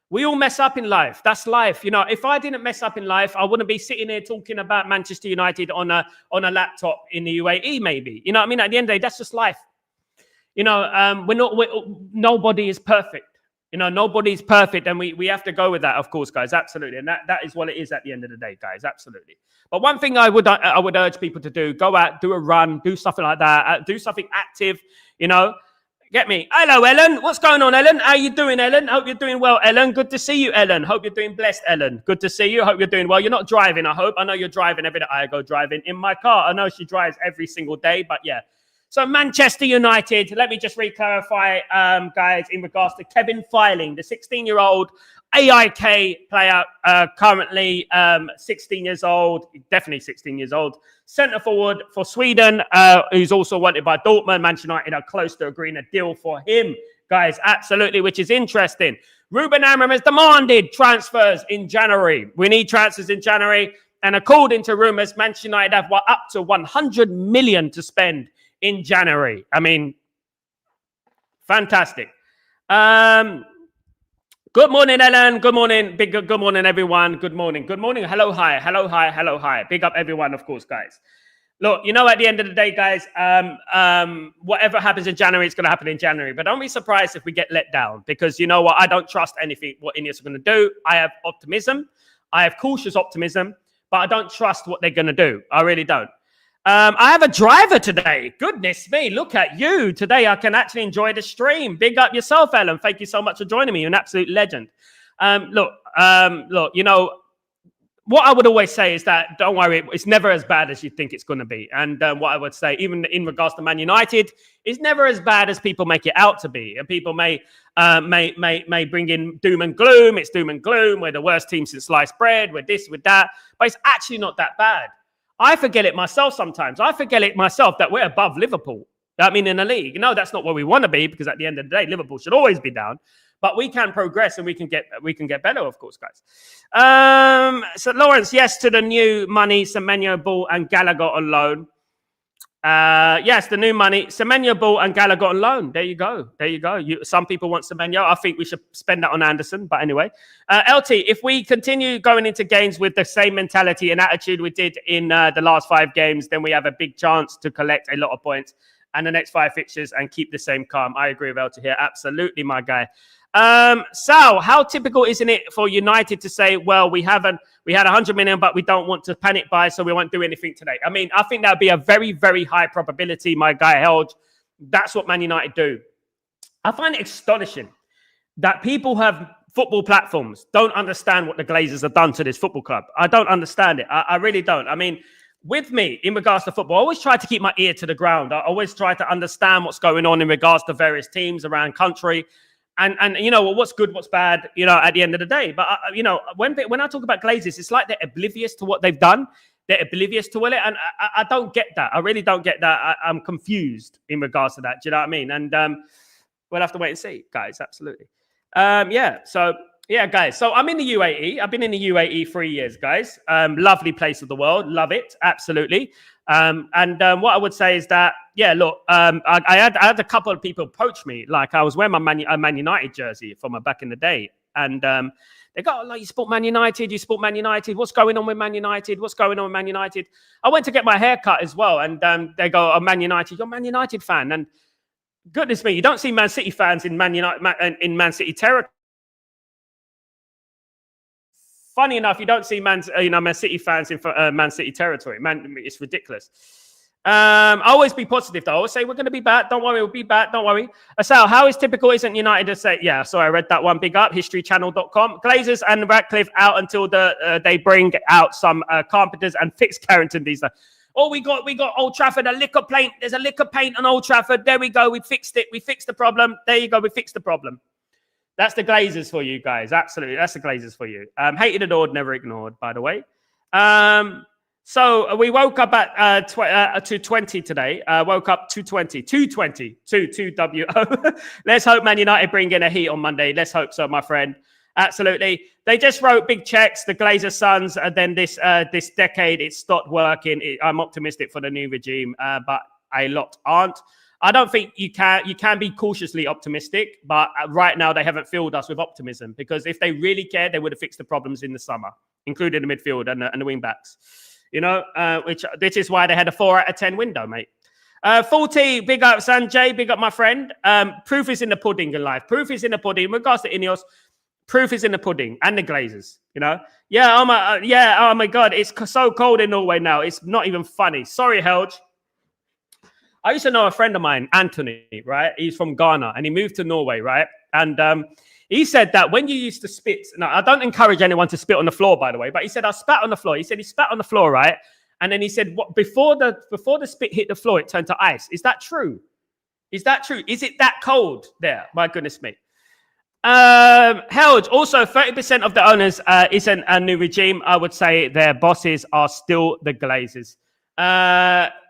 We all mess up in life. That's life. If I didn't mess up in life, I wouldn't be sitting here talking about Manchester United on a laptop in the UAE, maybe. You know what I mean? At the end of the day, that's just life. Nobody is perfect. Nobody's perfect, and we have to go with that, of course, guys. Absolutely, and that is what it is at the end of the day, guys. Absolutely. But one thing I would urge people to do: go out, do a run, do something like that, do something active. Get me? Hello, Ellen. What's going on, Ellen? How you doing, Ellen? Hope you're doing well, Ellen. Good to see you, Ellen. Hope you're doing blessed, Ellen. Good to see you. Hope you're doing well. You're not driving, I hope. I know you're driving every day. I go driving in my car. I know she drives every single day, but yeah. So Manchester United, let me just re-clarify, guys, in regards to Kevin Filing, the 16-year-old AIK player, currently 16 years old, definitely 16 years old, centre forward for Sweden, who's also wanted by Dortmund. Manchester United are close to agreeing a deal for him, guys, absolutely, which is interesting. Ruben Amorim has demanded transfers in January. We need transfers in January, and according to rumours, Manchester United have up to 100 million to spend in January. I mean, fantastic. Good morning, Ellen. Good morning. Good morning, everyone. Good morning. Good morning. Hello, hi. Hello, hi. Hello, hi. Big up everyone, of course, guys. Look, at the end of the day, guys, whatever happens in January, it's going to happen in January. But don't be surprised if we get let down, because you know what? I don't trust anything what Ineos are going to do. I have optimism. I have cautious optimism, but I don't trust what they're going to do. I really don't. I have a driver today. Goodness me, look at you. Today I can actually enjoy the stream. Big up yourself, Ellen. Thank you so much for joining me. You're an absolute legend. Look, what I would always say is that, don't worry, it's never as bad as you think it's going to be. And what I would say, even in regards to Man United, it's never as bad as people make it out to be. And people may bring in doom and gloom. It's doom and gloom. We're the worst team since sliced bread. We're this, we're that. But it's actually not that bad. I forget it myself sometimes. I forget it myself that we're above Liverpool. I mean, in the league. That's not where we want to be, because at the end of the day, Liverpool should always be down. But we can progress and we can get better, of course, guys. So Lawrence, yes to the new money, Semenyo, Ball, and Gallagher on loan. Yes, the new money, Semenyo, Ball, and Gallagher on loan. There you go. There you go. Some people want Semenyo. I think we should spend that on Anderson. But anyway, LT, if we continue going into games with the same mentality and attitude we did in the last 5 games, then we have a big chance to collect a lot of points and the next 5 fixtures and keep the same calm. I agree with LT here. Absolutely, my guy. Sal, how typical isn't it for United to say, well, we had 100 million, but we don't want to panic buy, so we won't do anything today? I mean, I think that would be a very, very high probability, my guy held. That's what Man United do. I find it astonishing that people have football platforms don't understand what the Glazers have done to this football club. I don't understand it. I really don't. I mean, with me, in regards to football, I always try to keep my ear to the ground. I always try to understand what's going on in regards to various teams around country. And what's good, what's bad, at the end of the day. But, when I talk about Glazers, it's like they're oblivious to what they've done. they're oblivious to it. And I don't get that. I really don't get that. I'm confused in regards to that. Do you know what I mean? And we'll have to wait and see, guys. Absolutely. Yeah, guys. So I'm in the UAE. I've been in the UAE 3 years, guys. Lovely place of the world. Love it. Absolutely. What I would say is that, yeah, look, I had a couple of people approach me. Like, I was wearing my Man United jersey from back in the day. And they go, like, you support Man United. What's going on with Man United? I went to get my hair cut as well. And they go, oh, Man United. You're a Man United fan. And goodness me, you don't see Man City fans in Man City territory. Funny enough, you don't see Man City fans in Man City territory. Man, it's ridiculous. I always be positive, though. I always say, we're going to be back. Don't worry, we'll be back. Don't worry. Sal, how is typical isn't United to say? Yeah, sorry, I read that one. Big up, historychannel.com. Glazers and Radcliffe out until they bring out some carpenters and fix Carrington these days. Oh, we got Old Trafford, a liquor paint. There's a liquor paint on Old Trafford. There we go. We fixed it. We fixed the problem. There you go. We fixed the problem. That's the Glazers for you guys. Absolutely. That's the Glazers for you. Hated adored, never ignored, by the way. So we woke up at 2:20 today. Woke up 2:20, 2:20. Let's hope Man United bring in a heat on Monday. Let's hope so, my friend. Absolutely. They just wrote big checks, the Glazer sons, and then this decade it stopped working. I'm optimistic for the new regime, but a lot aren't. I don't think you can be cautiously optimistic, but right now they haven't filled us with optimism, because if they really cared, they would have fixed the problems in the summer, including the midfield and the wing backs. You know, which is why they had a 4 out of 10 window, mate. 40, big up Sanjay, big up my friend. Proof is in the pudding in life. Proof is in the pudding. In regards to Ineos, proof is in the pudding and the Glazers, you know? Yeah, oh my God, it's so cold in Norway now. It's not even funny. Sorry, Helge. I used to know a friend of mine, Anthony, right? He's from Ghana and he moved to Norway, right? And he said that when you used to spit, now I don't encourage anyone to spit on the floor, by the way, but he said, I spat on the floor. He said he spat on the floor, right? And then he said, what, before the spit hit the floor, it turned to ice. Is that true? Is that true? Is it that cold there? My goodness me. Held, also 30% of the owners isn't a new regime. I would say their bosses are still the Glazers.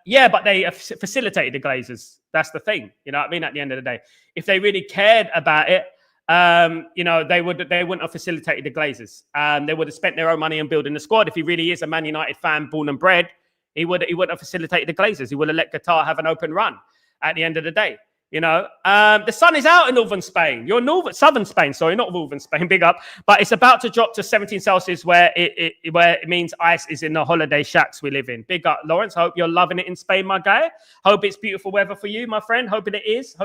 Yeah, but they facilitated the Glazers. That's the thing. You know what I mean? At the end of the day, if they really cared about it, you know, they wouldn't have facilitated the Glazers. They would have spent their own money on building the squad. If he really is a Man United fan, born and bred, he wouldn't have facilitated the Glazers. He would have let Qatar have an open run at the end of the day. You know, the sun is out in northern Spain. Southern Spain, sorry, not northern Spain, big up. But it's about to drop to 17 Celsius where it means ice is in the holiday shacks we live in. Big up, Lawrence. Hope you're loving it in Spain, my guy. Hope it's beautiful weather for you, my friend. Hoping it is,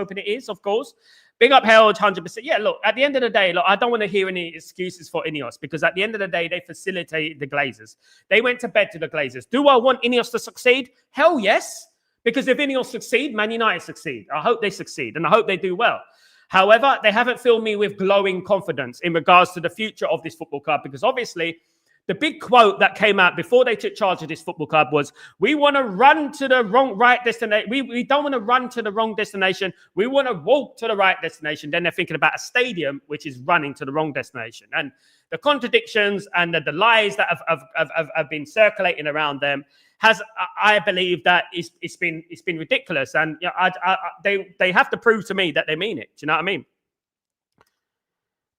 of course. Big up, Harold, 100%. Yeah, look, at the end of the day, look, I don't want to hear any excuses for Ineos, because at the end of the day, they facilitated the Glazers. They went to bed to the Glazers. Do I want Ineos to succeed? Hell yes. Because if Ineos succeed, Man United succeed. I hope they succeed, and I hope they do well. However, they haven't filled me with glowing confidence in regards to the future of this football club, because obviously the big quote that came out before they took charge of this football club was, we want to run to the right destination. We don't want to run to the wrong destination. We want to walk to the right destination. Then they're thinking about a stadium, which is running to the wrong destination. And the contradictions and the lies that have been circulating around them has, I believe, that it's been ridiculous, and you know, they have to prove to me that they mean it. Do you know what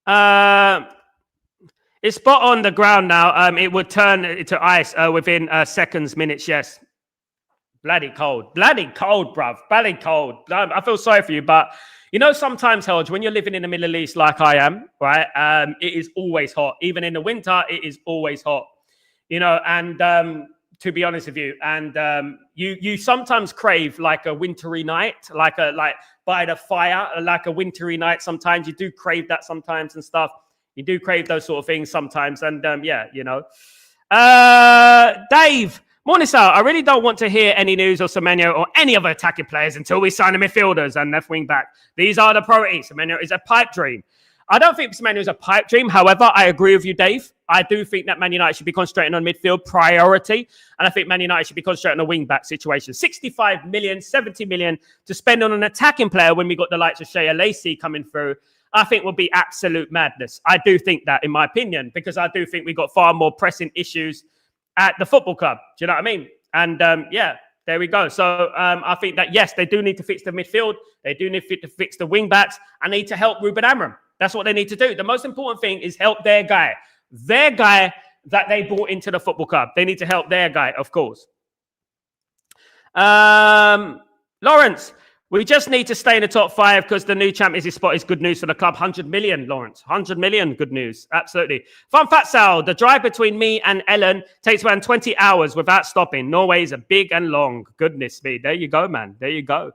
I mean? It's spot on the ground now. It would turn to ice within seconds, minutes. Yes, bloody cold, bruv, bloody cold. I feel sorry for you, but you know, sometimes, Helge, when you're living in the Middle East like I am, right? It is always hot. Even in the winter, it is always hot. You know, and to be honest with you, and you sometimes crave like a wintry night, like by the fire, like a wintry night. Sometimes you do crave that sometimes and stuff. You do crave those sort of things sometimes, and yeah, you know. Dave, morning, Sal. I really don't want to hear any news of Semenyo or any other attacking players until we sign the midfielders and left wing back. These are the priorities. Semenyo is a pipe dream. I don't think Semenyo is a pipe dream. However, I agree with you, Dave. I do think that Man United should be concentrating on midfield priority. And I think Man United should be concentrating on a wing-back situation. 65 million, 70 million to spend on an attacking player when we got the likes of Shea Lacey coming through, I think would be absolute madness. I do think that, in my opinion, because I do think we got far more pressing issues at the football club. Do you know what I mean? And yeah, there we go. So I think that, yes, they do need to fix the midfield. They do need to fix the wing backs. I need to help Ruben Amorim. That's what they need to do. The most important thing is help their guy that they brought into the football club. They need to help their guy, of course. Lawrence, we just need to stay in the top 5 because the new Champions League spot is good news for the club. 100 million, Lawrence. 100 million, good news. Absolutely. Fun fact, Sal, the drive between me and Ellen takes around 20 hours without stopping. Norway is a big and long. Goodness me. There you go, man. There you go.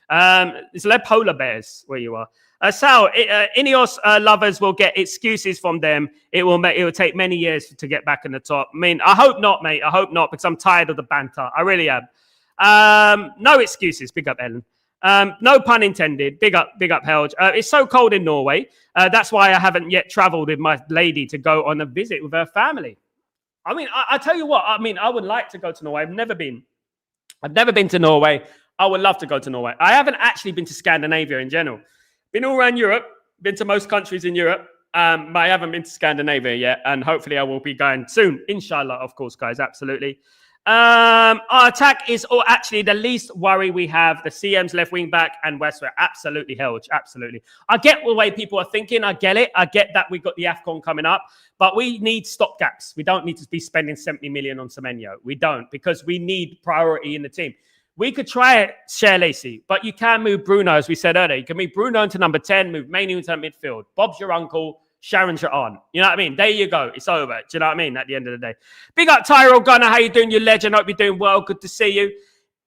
It's like polar bears where you are. Sal, Ineos lovers will get excuses from them. It will take many years to get back in the top. I mean, I hope not, mate. I hope not, because I'm tired of the banter. I really am. No excuses. Big up, Ellen. No pun intended. Big up, Helge. It's so cold in Norway. That's why I haven't yet traveled with my lady to go on a visit with her family. I mean, I tell you what. I mean, I would like to go to Norway. I've never been to Norway. I would love to go to Norway. I haven't actually been to Scandinavia in general. Been all around Europe, been to most countries in Europe, but I haven't been to Scandinavia yet, and hopefully I will be going soon. Inshallah, of course, guys, absolutely. Our attack is actually the least worry we have. The CM's left wing back and Westward. Absolutely, Helge, absolutely. I get the way people are thinking. I get it. I get that we got the AFCON coming up, but we need stopgaps. We don't need to be spending 70 million on Semenyo. We don't, because we need priority in the team. We could try it, Share Lacey, but you can move Bruno, as we said earlier. You can move Bruno into number 10, move Mainoo into midfield. Bob's your uncle, Sharon's your aunt. You know what I mean? There you go. It's over. Do you know what I mean? At the end of the day. Big up, Tyrell Gunner. How you doing, you legend? Hope you're doing well. Good to see you.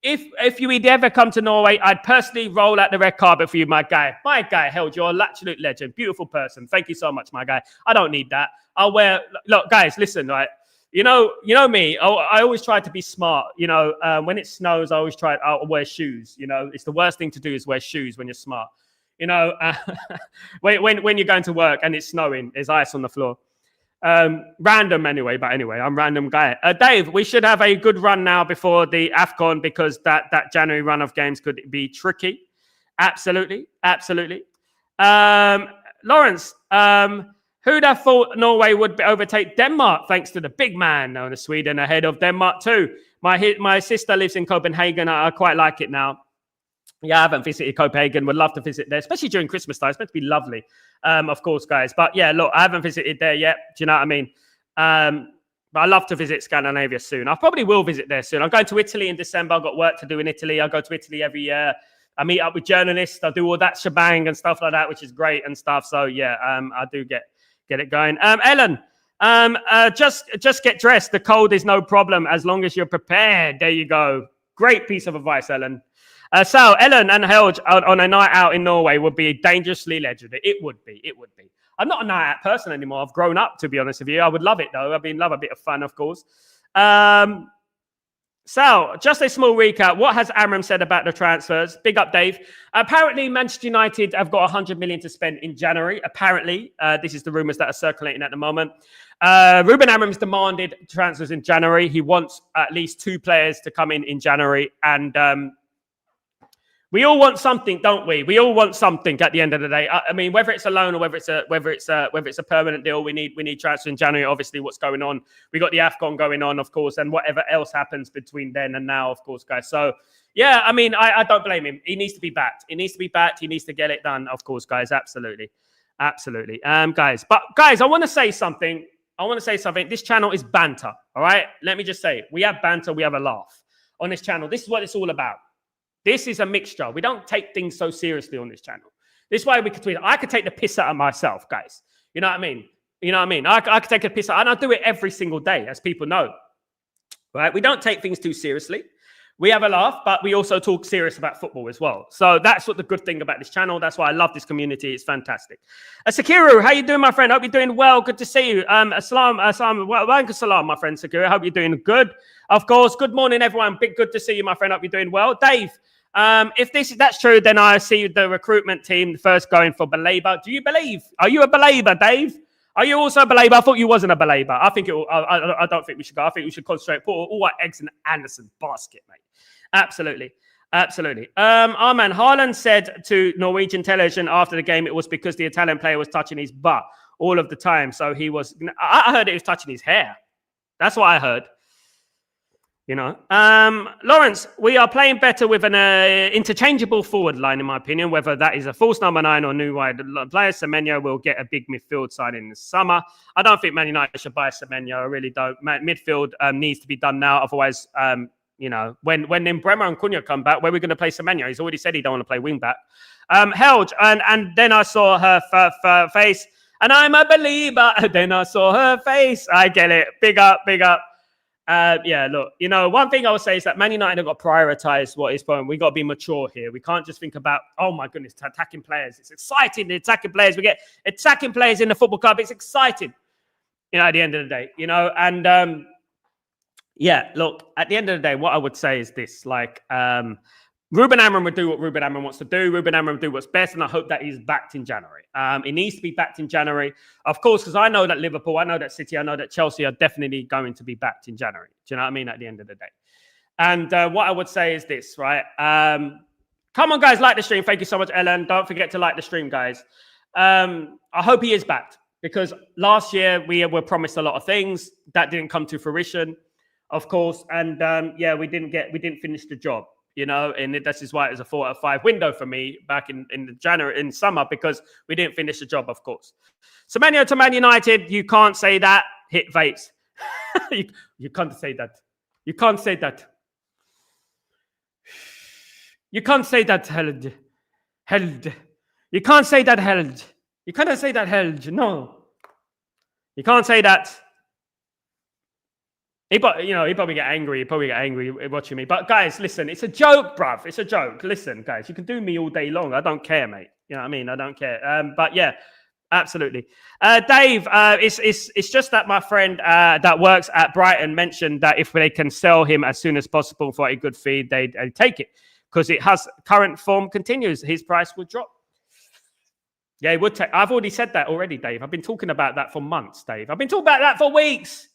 If you would ever come to Norway, I'd personally roll out the red carpet for you, my guy. My guy, Held, you're an absolute legend. Beautiful person. Thank you so much, my guy. I don't need that. I'll wear... Look, guys, listen, right? You know me. I always try to be smart. You know, when it snows, I'll wear shoes. You know, it's the worst thing to do is wear shoes when you're smart. You know, when you're going to work and it's snowing, there's ice on the floor. Random anyway, but anyway, I'm a random guy. Dave, we should have a good run now before the AFCON, because that January run of games could be tricky. Absolutely. Lawrence, who'd have thought Norway would overtake Denmark thanks to the big man known as Sweden ahead of Denmark too? My sister lives in Copenhagen. I quite like it now. Yeah, I haven't visited Copenhagen. Would love to visit there, especially during Christmas time. It's meant to be lovely, of course, guys. But yeah, look, I haven't visited there yet. Do you know what I mean? But I love to visit Scandinavia soon. I probably will visit there soon. I'm going to Italy in December. I've got work to do in Italy. I go to Italy every year. I meet up with journalists. I do all that shebang and stuff like that, which is great and stuff. So yeah, I do get it going. Ellen, just get dressed. The cold is no problem as long as you're prepared. There you go. Great piece of advice, Ellen. Sal, Ellen and Helge on a night out in Norway would be dangerously legendary. It would be. I'm not a night out person anymore. I've grown up, to be honest with you. I would love it, though. Love a bit of fun, of course. Sal, just a small recap. What has Amorim said about the transfers? Big up, Dave. Apparently, Manchester United have got 100 million to spend in January. Apparently, this is the rumours that are circulating at the moment. Ruben Amorim's demanded transfers in January. He wants at least 2 players to come in January. And we all want something, don't we? We all want something at the end of the day. I mean, whether it's a loan or whether it's a permanent deal, we need transfer in January. Obviously, what's going on? We got the AFCON going on, of course, and whatever else happens between then and now, of course, guys. So yeah, I mean, I don't blame him. He needs to be backed. He needs to get it done, of course, guys. Absolutely. Guys, I want to say something. This channel is banter. All right, let me just say, we have banter. We have a laugh on this channel. This is what it's all about. This is a mixture. We don't take things so seriously on this channel. This is why we could tweet. I could take the piss out of myself, guys. You know what I mean? I could take a piss out, and I do it every single day, as people know. Right? We don't take things too seriously. We have a laugh, but we also talk serious about football as well. So that's what the good thing about this channel. That's why I love this community. It's fantastic. Sakiru, how you doing, my friend? Hope you're doing well. Good to see you. Walaikum salam, my friend Sakiru. Hope you're doing good. Of course. Good morning, everyone. Big good to see you, my friend. Hope you're doing well. Dave, if that's true, then I see the recruitment team first going for Baleba. Do you believe? Are you a Baleba, Dave? Are you also a Baleba? I thought you wasn't a Baleba. I don't think we should go. I think we should concentrate, put all our eggs in Anderson basket, mate. Absolutely. Our man Haaland said to Norwegian television after the game it was because the Italian player was touching his butt all of the time. So he was... I heard it was touching his hair. That's what I heard. Lawrence, we are playing better with an interchangeable forward line, in my opinion. Whether that is a false number 9 or new wide player, Semenyo will get a big midfield side in the summer. I don't think Man United should buy Semenyo. I really don't. Midfield needs to be done now. Otherwise, when Bremer and Cunha come back, where are we going to play Semenyo? He's already said he don't want to play wing back. Helge, and then I saw her face, and I'm a believer. Then I saw her face. I get it. Big up, big up. Look, one thing I would say is that Man United have got to prioritize what is going. We got to be mature here. We can't just think about, oh my goodness, attacking players. It's exciting, the attacking players. We get attacking players in the football club. It's exciting, at the end of the day, and look, at the end of the day, what I would say is this, Ruben Amorim would do what Ruben Amorim wants to do. Ruben Amorim would do what's best, and I hope that he's backed in January. It needs to be backed in January, of course, because I know that Liverpool, I know that City, I know that Chelsea are definitely going to be backed in January. Do you know what I mean? At the end of the day. And what I would say is this, right? Come on, guys, like the stream. Thank you so much, Ellen. Don't forget to like the stream, guys. I hope he is backed, because last year we were promised a lot of things that didn't come to fruition, of course. And we didn't finish the job. And this is why it was a 4 out of 5 window for me back in summer, because we didn't finish the job, of course. Semenyo to Man United, you can't say that. Hit Vates. you can't say that. You can't say that. You can't say that, held. You can't say that, held. You can't say that, held. No. You can't say that. He probably get angry. He probably get angry watching me. But guys, listen, it's a joke, bruv. It's a joke. Listen, guys, you can do me all day long. I don't care, mate. You know what I mean? I don't care. But yeah, absolutely. Dave, it's just that my friend that works at Brighton mentioned that if they can sell him as soon as possible for a good fee, they take it, because it has current form continues. His price will drop. Yeah, it would take. I've already said that already, Dave. I've been talking about that for months, Dave. I've been talking about that for weeks.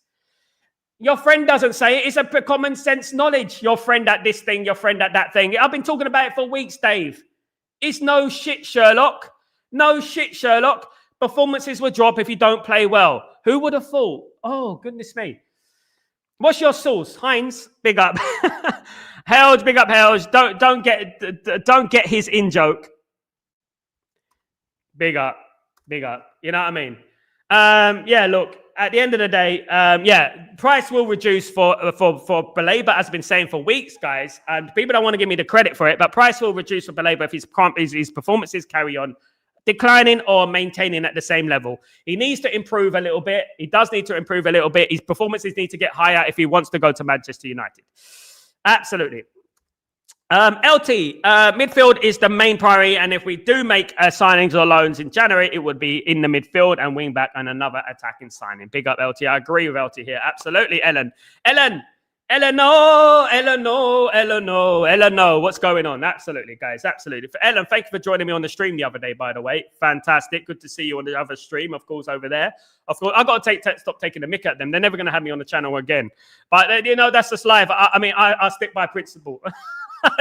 Your friend doesn't say it. It's a common sense knowledge. Your friend at this thing, your friend at that thing. I've been talking about it for weeks, Dave. It's no shit, Sherlock. No shit, Sherlock. Performances will drop if you don't play well. Who would have thought? Oh, goodness me. What's your source? Heinz, big up. Helge, big up, Helge. Don't get his in joke. Big up, big up. You know what I mean? Look. At the end of the day, price will reduce for Baleba, as I've been saying for weeks, guys. And people don't want to give me the credit for it, but price will reduce for Baleba if his performances carry on declining or maintaining at the same level. He needs to improve a little bit. He does need to improve a little bit. His performances need to get higher if he wants to go to Manchester United. Absolutely. LT, midfield is the main priority, and if we do make signings or loans in January, it would be in the midfield and wing back and another attacking signing. Big up LT. I agree with LT here. Absolutely, Ellen. No. What's going on? Absolutely, guys. Absolutely. For Ellen, thank you for joining me on the stream the other day, by the way. Fantastic. Good to see you on the other stream, of course, over there. Of course, I've got to stop taking the mick at them. They're never going to have me on the channel again. But, that's just life. I stick by principle.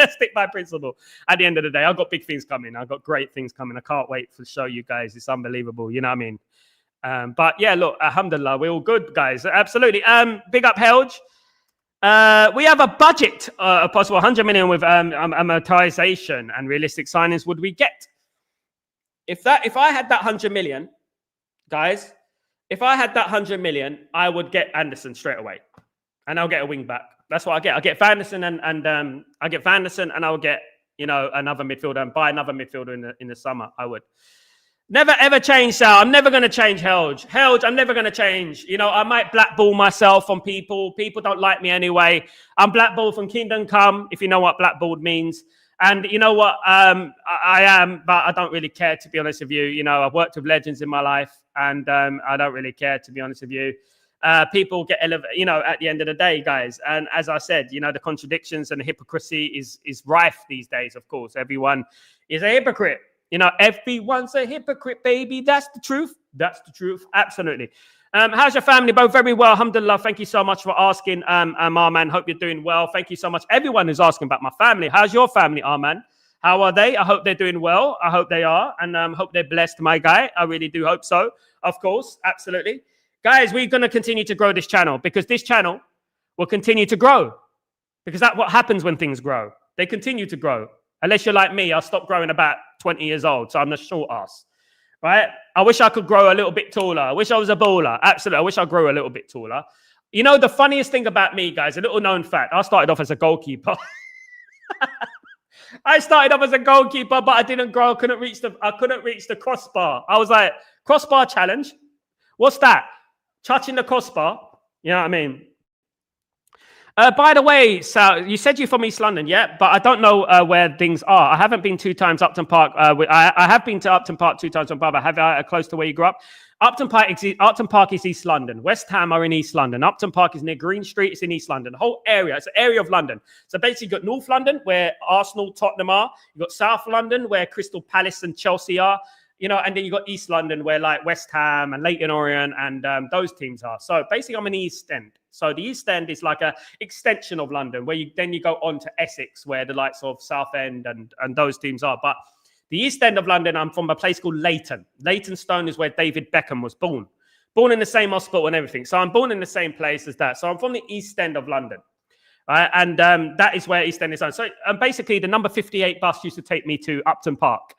Stick by principle. At the end of the day, I've got big things coming. I've got great things coming. I can't wait to show you guys. It's unbelievable. You know what I mean? But yeah, look, alhamdulillah, we're all good, guys. Absolutely. Big up, Helge. We have a budget, a possible 100 million with amortization and realistic signings. Would we get? If I had that 100 million, guys, if I had that 100 million, I would get Anderson straight away, and I'll get a wing back. That's what I get. I get Vanderson and I get Vanderson, and I'll get another midfielder and buy another midfielder in the summer. I would never ever change, Sal. I'm never going to change Helge. I'm never going to change. I might blackball myself on people. People don't like me anyway. I'm blackballed from Kingdom Come, if you know what blackballed means. And you know what? I am, but I don't really care, to be honest with you. I've worked with legends in my life, and I don't really care, to be honest with you. People get elevated, at the end of the day, guys. And as I said, the contradictions and the hypocrisy is rife these days, of course. Everyone is a hypocrite. Everyone's a hypocrite, baby. That's the truth. That's the truth. Absolutely. How's your family? Both very well. Alhamdulillah. Thank you so much for asking, Arman. Hope you're doing well. Thank you so much. Everyone who's asking about my family. How's your family, Arman? How are they? I hope they're doing well. I hope they are. And hope they're blessed, my guy. I really do hope so. Of course. Absolutely. Guys, we're going to continue to grow this channel, because this channel will continue to grow. Because that's what happens when things grow. They continue to grow. Unless you're like me, I stopped growing about 20 years old, so I'm a short ass, right? I wish I could grow a little bit taller. I wish I was a baller. Absolutely, I wish I grew a little bit taller. You know, the funniest thing about me, guys, a little known fact, I started off as a goalkeeper. I started off as a goalkeeper, but I didn't grow. I couldn't reach the crossbar. I was like, crossbar challenge? What's that? Touching the crossbar? You know what I mean? By the way, Sal, you said you're from East London, yeah? But I don't know where things are. I haven't been 2 times Upton Park. I have been to Upton Park 2 times on Brother. Have I close to where you grew up? Upton Park is East London. West Ham are in East London. Upton Park is near Green Street. It's in East London. The whole area. It's an area of London. So basically, you've got North London, where Arsenal, Tottenham are. You've got South London, where Crystal Palace and Chelsea are. You know, and then you've got East London, where like West Ham and Leyton Orient and those teams are. So basically, I'm in the East End. So the East End is like a extension of London, where you go on to Essex, where the likes of Southend and those teams are. But the East End of London, I'm from a place called Leyton. Leytonstone is where David Beckham was born. Born in the same hospital and everything. So I'm born in the same place as that. So I'm from the East End of London. Right? And that is where East End is on. So basically, the number 58 bus used to take me to Upton Park.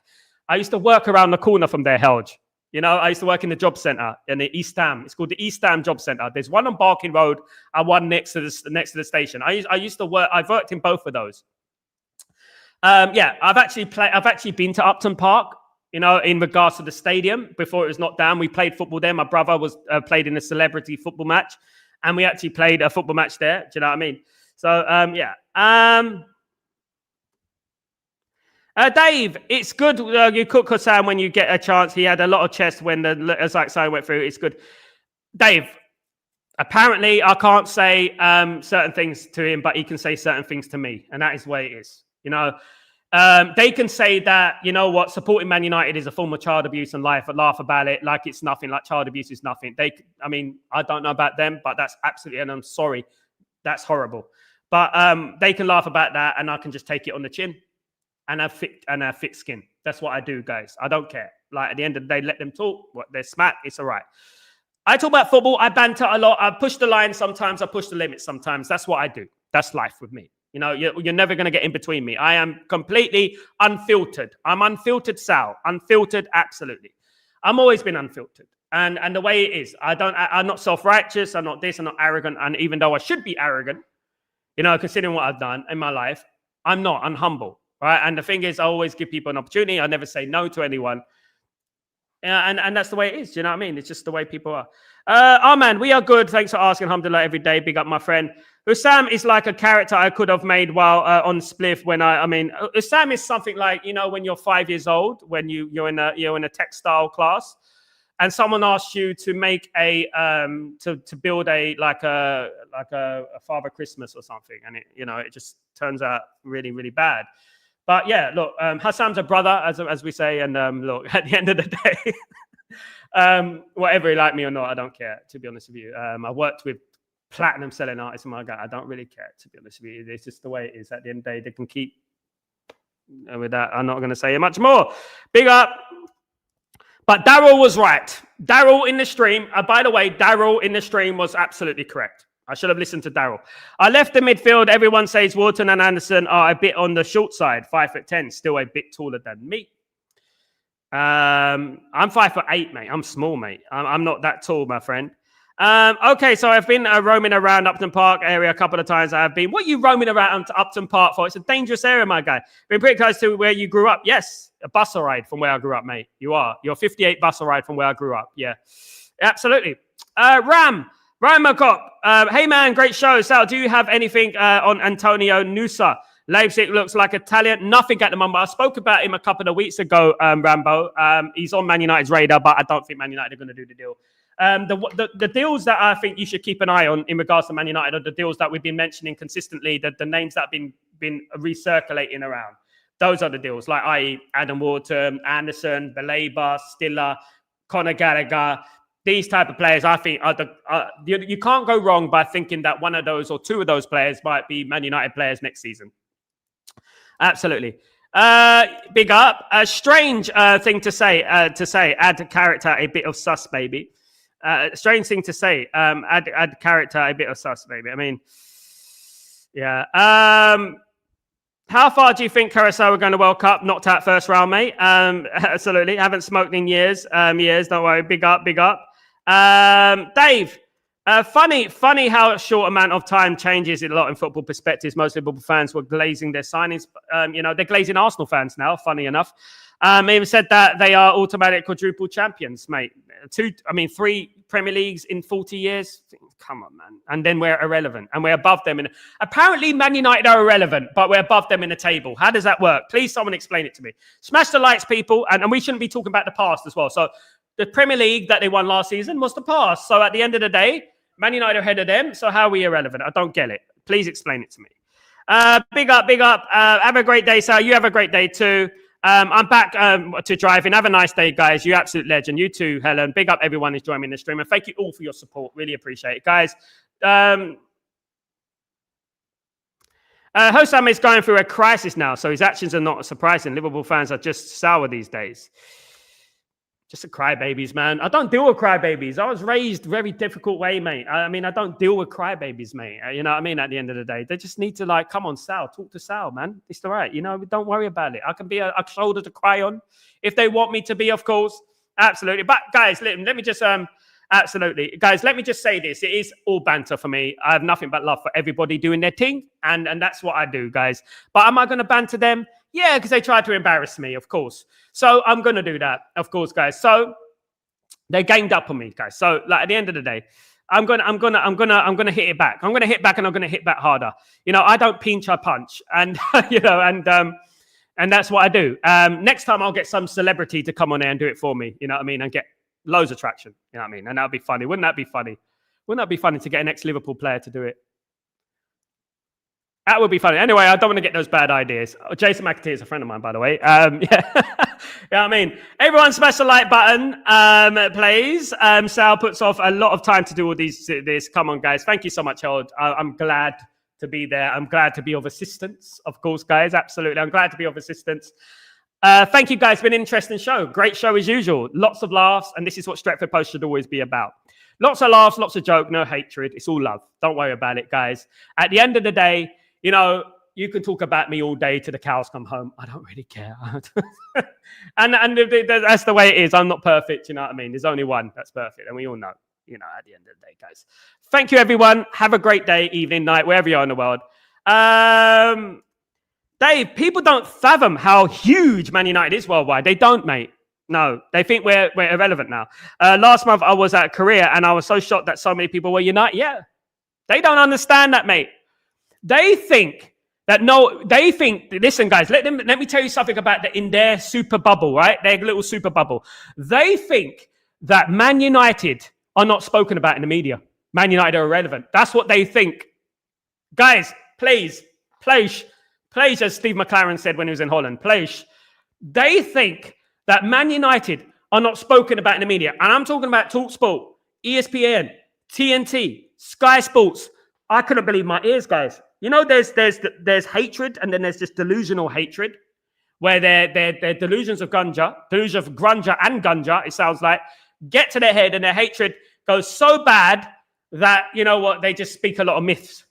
I used to work around the corner from there, Helge. You know, I used to work in the job centre in the East Ham. It's called the East Ham Job Centre. There's one on Barking Road and one next to the station. I used to work. I've worked in both of those. I've actually been to Upton Park. You know, in regards to the stadium before it was knocked down. We played football there. My brother was played in a celebrity football match, and we actually played a football match there. Do you know what I mean? So Dave, it's good you cook Hassan when you get a chance. He had a lot of chest when the sign went through. It's good. Dave, apparently I can't say certain things to him, but he can say certain things to me. And that is the way it is. You know, they can say that, you know what, supporting Man United is a form of child abuse and laugh about it like it's nothing, like child abuse is nothing. I don't know about them, but that's absolutely, and I'm sorry, that's horrible. But they can laugh about that and I can just take it on the chin. And have thick skin. That's what I do, guys. I don't care. Like at the end of the day, let them talk. What they're smack, it's all right. I talk about football. I banter a lot. I push the line sometimes. I push the limits sometimes. That's what I do. That's life with me. You know, you're never going to get in between me. I am completely unfiltered. I'm unfiltered, Sal. Unfiltered, absolutely. I'm always been unfiltered. And the way it is, I'm not self-righteous. I'm not this. I'm not arrogant. And even though I should be arrogant, you know, considering what I've done in my life, I'm not. I'm humble. Right. And the thing is, I always give people an opportunity. I never say no to anyone. And that's the way it is. Do you know what I mean? It's just the way people are. Man, we are good. Thanks for asking. Alhamdulillah, every day. Big up, my friend. Hussam is like a character I could have made while on Spliff. Hussam is something like, you know, when you're 5 years old, when you're in a textile class, and someone asks you to make to build a Father Christmas or something, and it just turns out really, really bad. But yeah, look, Hassan's a brother, as we say, and look, at the end of the day, whatever he like me or not, I don't care, to be honest with you. I worked with platinum selling artists in my guy. I don't really care, to be honest with you. It's just the way it is. At the end of the day, they can keep. And with that, I'm not going to say much more. Big up. But Daryl was right. Daryl in the stream, by the way, Daryl in the stream was absolutely correct. I should have listened to Daryl. I left the midfield. Everyone says Wharton and Anderson are a bit on the short side. 5'10", still a bit taller than me. I'm 5'8", mate. I'm small, mate. I'm not that tall, my friend. Okay, so I've been roaming around Upton Park area a couple of times. What are you roaming around Upton Park for? It's a dangerous area, my guy. Been pretty close to where you grew up. Yes, a bus ride from where I grew up, mate. You are. You're 58 bus ride from where I grew up. Yeah, absolutely. Ryan McCock. Hey, man, great show. Sal, do you have anything on Antonio Nusa? Leipzig looks like Italian. Nothing at the moment. I spoke about him a couple of weeks ago, Rambo. He's on Man United's radar, but I don't think Man United are going to do the deal. The deals that I think you should keep an eye on in regards to Man United are the deals that we've been mentioning consistently, the names that have been recirculating around. Those are the deals, like i.e. Adam Wharton, Anderson, Baleba, Stiller, Conor Gallagher. These type of players, I think, you can't go wrong by thinking that one of those or two of those players might be Man United players next season. Absolutely. Big up. A strange thing to say, add character a bit of sus, baby. Strange thing to say, add character a bit of sus, baby. I mean, Yeah. How far do you think Curacao are going to World Cup? Knocked out first round, mate. Absolutely. Haven't smoked in years. Don't worry. Big up. Dave, funny how a short amount of time changes a lot in football perspectives. Most Liverpool fans were glazing their signings. They're glazing Arsenal fans now, funny enough. Even said that they are automatic quadruple champions, mate. 3 Premier Leagues in 40 years. Come on, man. And then we're irrelevant. And we're above them. Apparently, Man United are irrelevant, but we're above them in the table. How does that work? Please, someone explain it to me. Smash the lights, people. And we shouldn't be talking about the past as well. So the Premier League that they won last season was the past. So at the end of the day, Man United are ahead of them. So how are we irrelevant? I don't get it. Please explain it to me. Big up. Have a great day, Sal. You have a great day too. I'm back to driving. Have a nice day, guys. You absolute legend. You too, Helen. Big up everyone who's joining the stream. And thank you all for your support. Really appreciate it, guys. Hossam is going through a crisis now, so his actions are not surprising. Liverpool fans are just sour these days. Just a crybabies, man. I don't deal with crybabies. I was raised very difficult way, mate. I don't deal with crybabies, mate. You know what I mean? At the end of the day, they just need to come on, Sal. Talk to Sal, man. It's all right. Don't worry about it. I can be a shoulder to cry on if they want me to be, of course. Absolutely. But guys, let me just absolutely, guys. Let me just say this: it is all banter for me. I have nothing but love for everybody doing their thing, and that's what I do, guys. But am I going to banter them? Yeah, because they tried to embarrass me, of course. So I'm going to do that, of course, guys. So they ganged up on me, guys. So at the end of the day, I'm gonna hit it back. I'm gonna hit back, and I'm gonna hit back harder. I don't pinch, I punch, and and that's what I do. Next time I'll get some celebrity to come on there and do it for me. You know what I mean? And get loads of traction. You know what I mean? And that'll be funny. Wouldn't that be funny? Wouldn't that be funny to get an ex-Liverpool player to do it? That would be funny. Anyway, I don't want to get those bad ideas. Jason McAtee is a friend of mine, by the way. Yeah. You know what I mean? Everyone smash the like button, please. Sal puts off a lot of time to do all this. Come on, guys. Thank you so much, Harold. I'm glad to be there. I'm glad to be of assistance, of course, guys. Absolutely. I'm glad to be of assistance. Thank you, guys. It's been an interesting show. Great show as usual. Lots of laughs, and this is what Stretford Post should always be about. Lots of laughs, lots of joke, no hatred. It's all love. Don't worry about it, guys. At the end of the day, you can talk about me all day till the cows come home. I don't really care. and that's the way it is. I'm not perfect, you know what I mean? There's only one that's perfect, and we all know, at the end of the day, guys. Thank you, everyone. Have a great day, evening, night, wherever you are in the world. Dave, people don't fathom how huge Man United is worldwide. They don't, mate. No, they think we're irrelevant now. Last month, I was at Korea, and I was so shocked that so many people were united. Yeah, they don't understand that, mate. They think, listen, guys, let me tell you something about in their super bubble, right? Their little super bubble. They think that Man United are not spoken about in the media. Man United are irrelevant. That's what they think. Guys, please, as Steve McLaren said when he was in Holland, please. They think that Man United are not spoken about in the media. And I'm talking about TalkSport, ESPN, TNT, Sky Sports. I couldn't believe my ears, guys. There's hatred, and then there's just delusional hatred, where they're delusions of grandeur and gunja, it sounds like, get to their head, and their hatred goes so bad that, they just speak a lot of myths.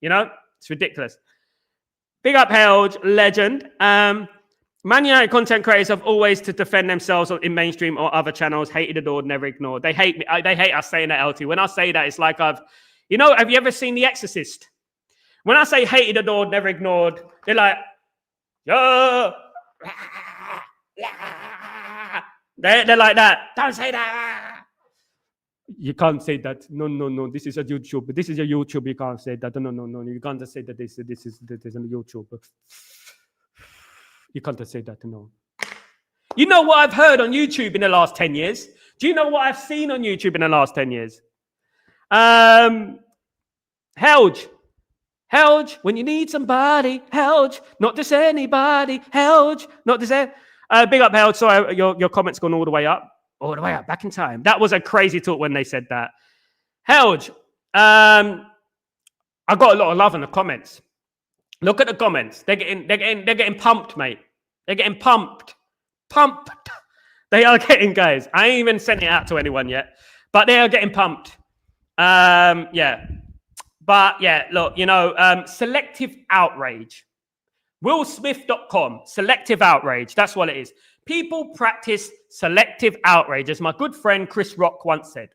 It's ridiculous. Big up, Harold, legend. Man United content creators have always to defend themselves in mainstream or other channels, hated, adored, never ignored. They hate me. They hate us saying that, LT. When I say that, it's like have you ever seen The Exorcist? When I say hated, adored, never ignored, they're like, yo, they're like that. Don't say that. You can't say that. No. This is a YouTube. This is a YouTube. You can't say that. No. You can't say that. This is a YouTube. You can't say that. No. You know what I've heard on YouTube in the last 10 years? Do you know what I've seen on YouTube in the last 10 years? Helge, when you need somebody, Helge, not just anybody, Helge, not just big up, Helge. Sorry, your comment's gone all the way up, back in time. That was a crazy talk when they said that. Helge, I got a lot of love in the comments. Look at the comments. They're getting pumped, mate. They're getting pumped. They are getting, guys. I ain't even sent it out to anyone yet, but they are getting pumped. Yeah. But yeah, look, selective outrage. WillSmith.com, selective outrage. That's what it is. People practice selective outrage, as my good friend Chris Rock once said.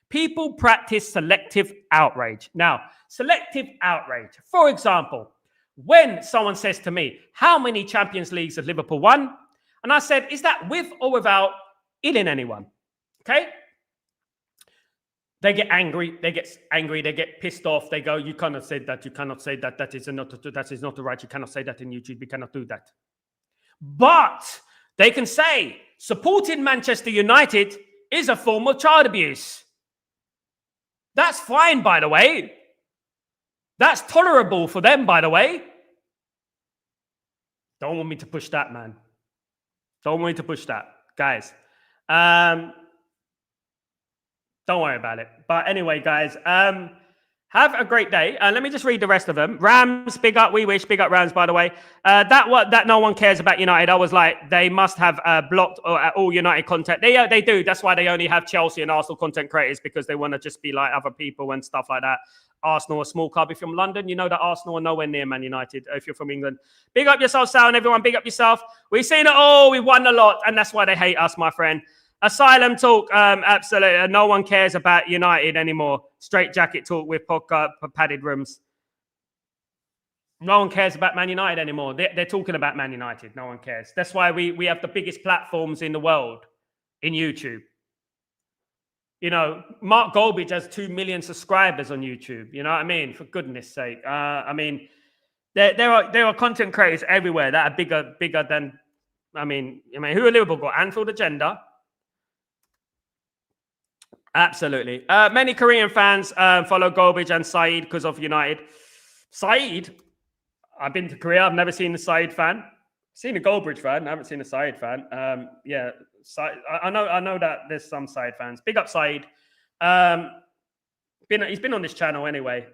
People practice selective outrage. Now, selective outrage. For example, when someone says to me, how many Champions Leagues has Liverpool won? And I said, is that with or without illing anyone? Okay? They get angry, they get pissed off, they go, you cannot say that, that is not right, you cannot say that in YouTube, you cannot do that. But they can say, supporting Manchester United is a form of child abuse. That's fine, by the way. That's tolerable for them, by the way. Don't want me to push that, man. Don't want me to push that. Guys, don't worry about it. But anyway, guys, have a great day. Let me just read the rest of them. Rams, big up, we wish. Big up, Rams, by the way. That no one cares about United. I was like, they must have blocked all United content. They do. That's why they only have Chelsea and Arsenal content creators, because they want to just be like other people and stuff like that. Arsenal, a small club. If you're from London, you know that Arsenal are nowhere near Man United. If you're from England, big up yourself, Sal, and everyone. Big up yourself. We've seen it all. We won a lot, and that's why they hate us, my friend. Asylum talk, absolutely. No one cares about United anymore. Straight jacket talk with podcast padded rooms. No one cares about Man United anymore. They're talking about Man United. No one cares. That's why we have the biggest platforms in the world in YouTube. You know, Mark Goldbridge has 2 million subscribers on YouTube. You know what I mean? For goodness sake. I mean, there are content creators everywhere that are bigger than. I mean, who are Liverpool got? Anfield Agenda. Absolutely. Many Korean fans follow Goldbridge and Saeed because of United. Saeed, I've been to Korea. I've never seen a Saeed fan. Seen a Goldbridge fan. I haven't seen a Saeed fan. Yeah, I know that there's some Saeed fans. Big up Saeed. He's been on this channel anyway.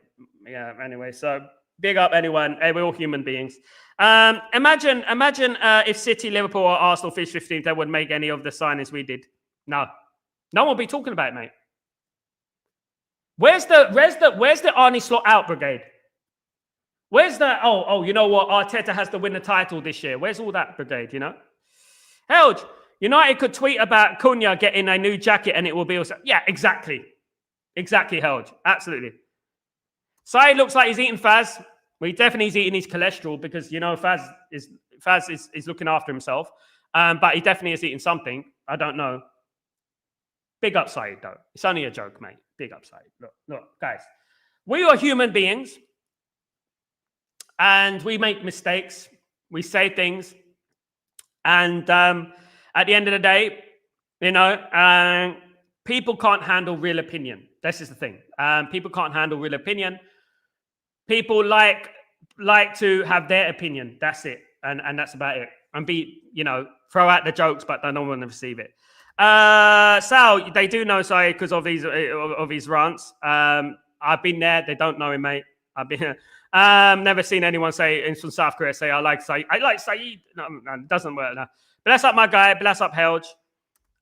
Yeah. Anyway, so big up anyone. Hey, we're all human beings. Imagine if City, Liverpool, or Arsenal finished 15th, they wouldn't make any of the signings we did. No. No one will be talking about it, mate. Where's the Arnie Slot out brigade? Where's the you know what? Arteta has to win the title this year. Where's all that brigade, you know? Helge, United could tweet about Cunha getting a new jacket and it will be also. Yeah, exactly. Exactly, Helge. Absolutely. Saeed looks like he's eating Faz. Well, he definitely is eating his cholesterol because, you know, Faz is looking after himself. But he definitely is eating something. I don't know. Big up Saeed, though. It's only a joke, mate. Big up Saeed. Look, guys. We are human beings. And we make mistakes. We say things. And at the end of the day, you know, people can't handle real opinion. This is the thing. People can't handle real opinion. People like to have their opinion. That's it. And that's about it. And throw out the jokes, but they don't want to receive it. Sal, they do know Saeed because of his rants. I've been there. They don't know him, mate. I've been never seen anyone say from South Korea say I like Saeed. I like Saeed. No, it doesn't work now. Bless up my guy. Bless up Helge.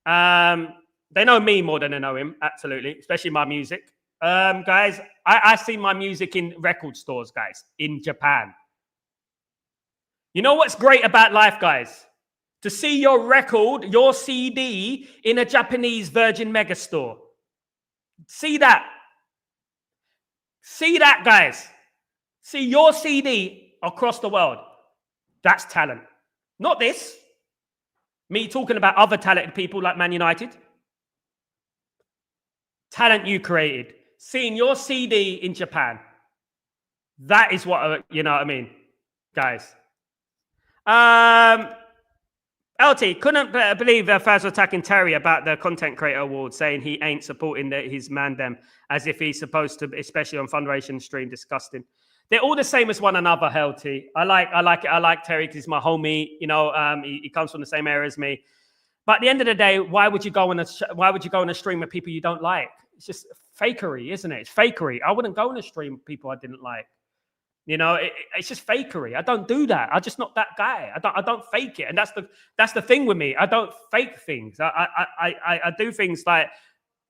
They know me more than they know him. Absolutely, especially my music. Guys, I see my music in record stores, guys, in Japan. You know what's great about life, guys? To see your record, your CD in a Japanese Virgin Megastore. See that. See that, guys. See your CD across the world. That's talent. Not this. Me talking about other talented people like Man United. Talent you created. Seeing your CD in Japan. That is what, you know what I mean, guys. LT, couldn't believe Faz was attacking Terry about the Content Creator Award, saying he ain't supporting his man them as if he's supposed to, especially on fundraising stream. Disgusting. They're all the same as one another, LT. I like Terry because he's my homie. You know, he comes from the same area as me. But at the end of the day, why would you go on a stream with people you don't like? It's just fakery, isn't it? It's fakery. I wouldn't go on a stream with people I didn't like. You know, it's just fakery. I don't do that. I'm just not that guy. I don't fake it, and that's the thing with me. I don't fake things. I do things like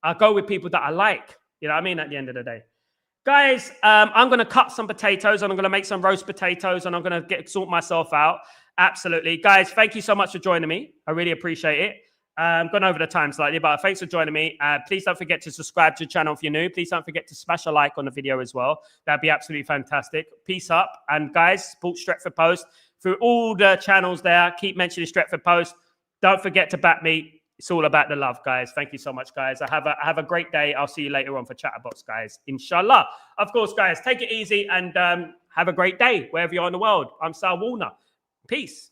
I go with people that I like. You know what I mean? At the end of the day, Guys, I'm going to cut some potatoes and I'm going to make some roast potatoes and I'm going to sort myself out. Absolutely. Guys, thank you so much for joining me. I really appreciate it. Gone over the time slightly, but thanks for joining me. Please don't forget to subscribe to the channel if you're new. Please don't forget to smash a like on the video as well. That'd be absolutely fantastic. Peace up. And guys, support Stretford Post through all the channels there. Keep mentioning Stretford Post. Don't forget to back me. It's all about the love, guys. Thank you so much, guys. Have a great day. I'll see you later on for Chatterbox, guys. Inshallah. Of course, guys, take it easy and have a great day wherever you are in the world. I'm Sal Warner. Peace.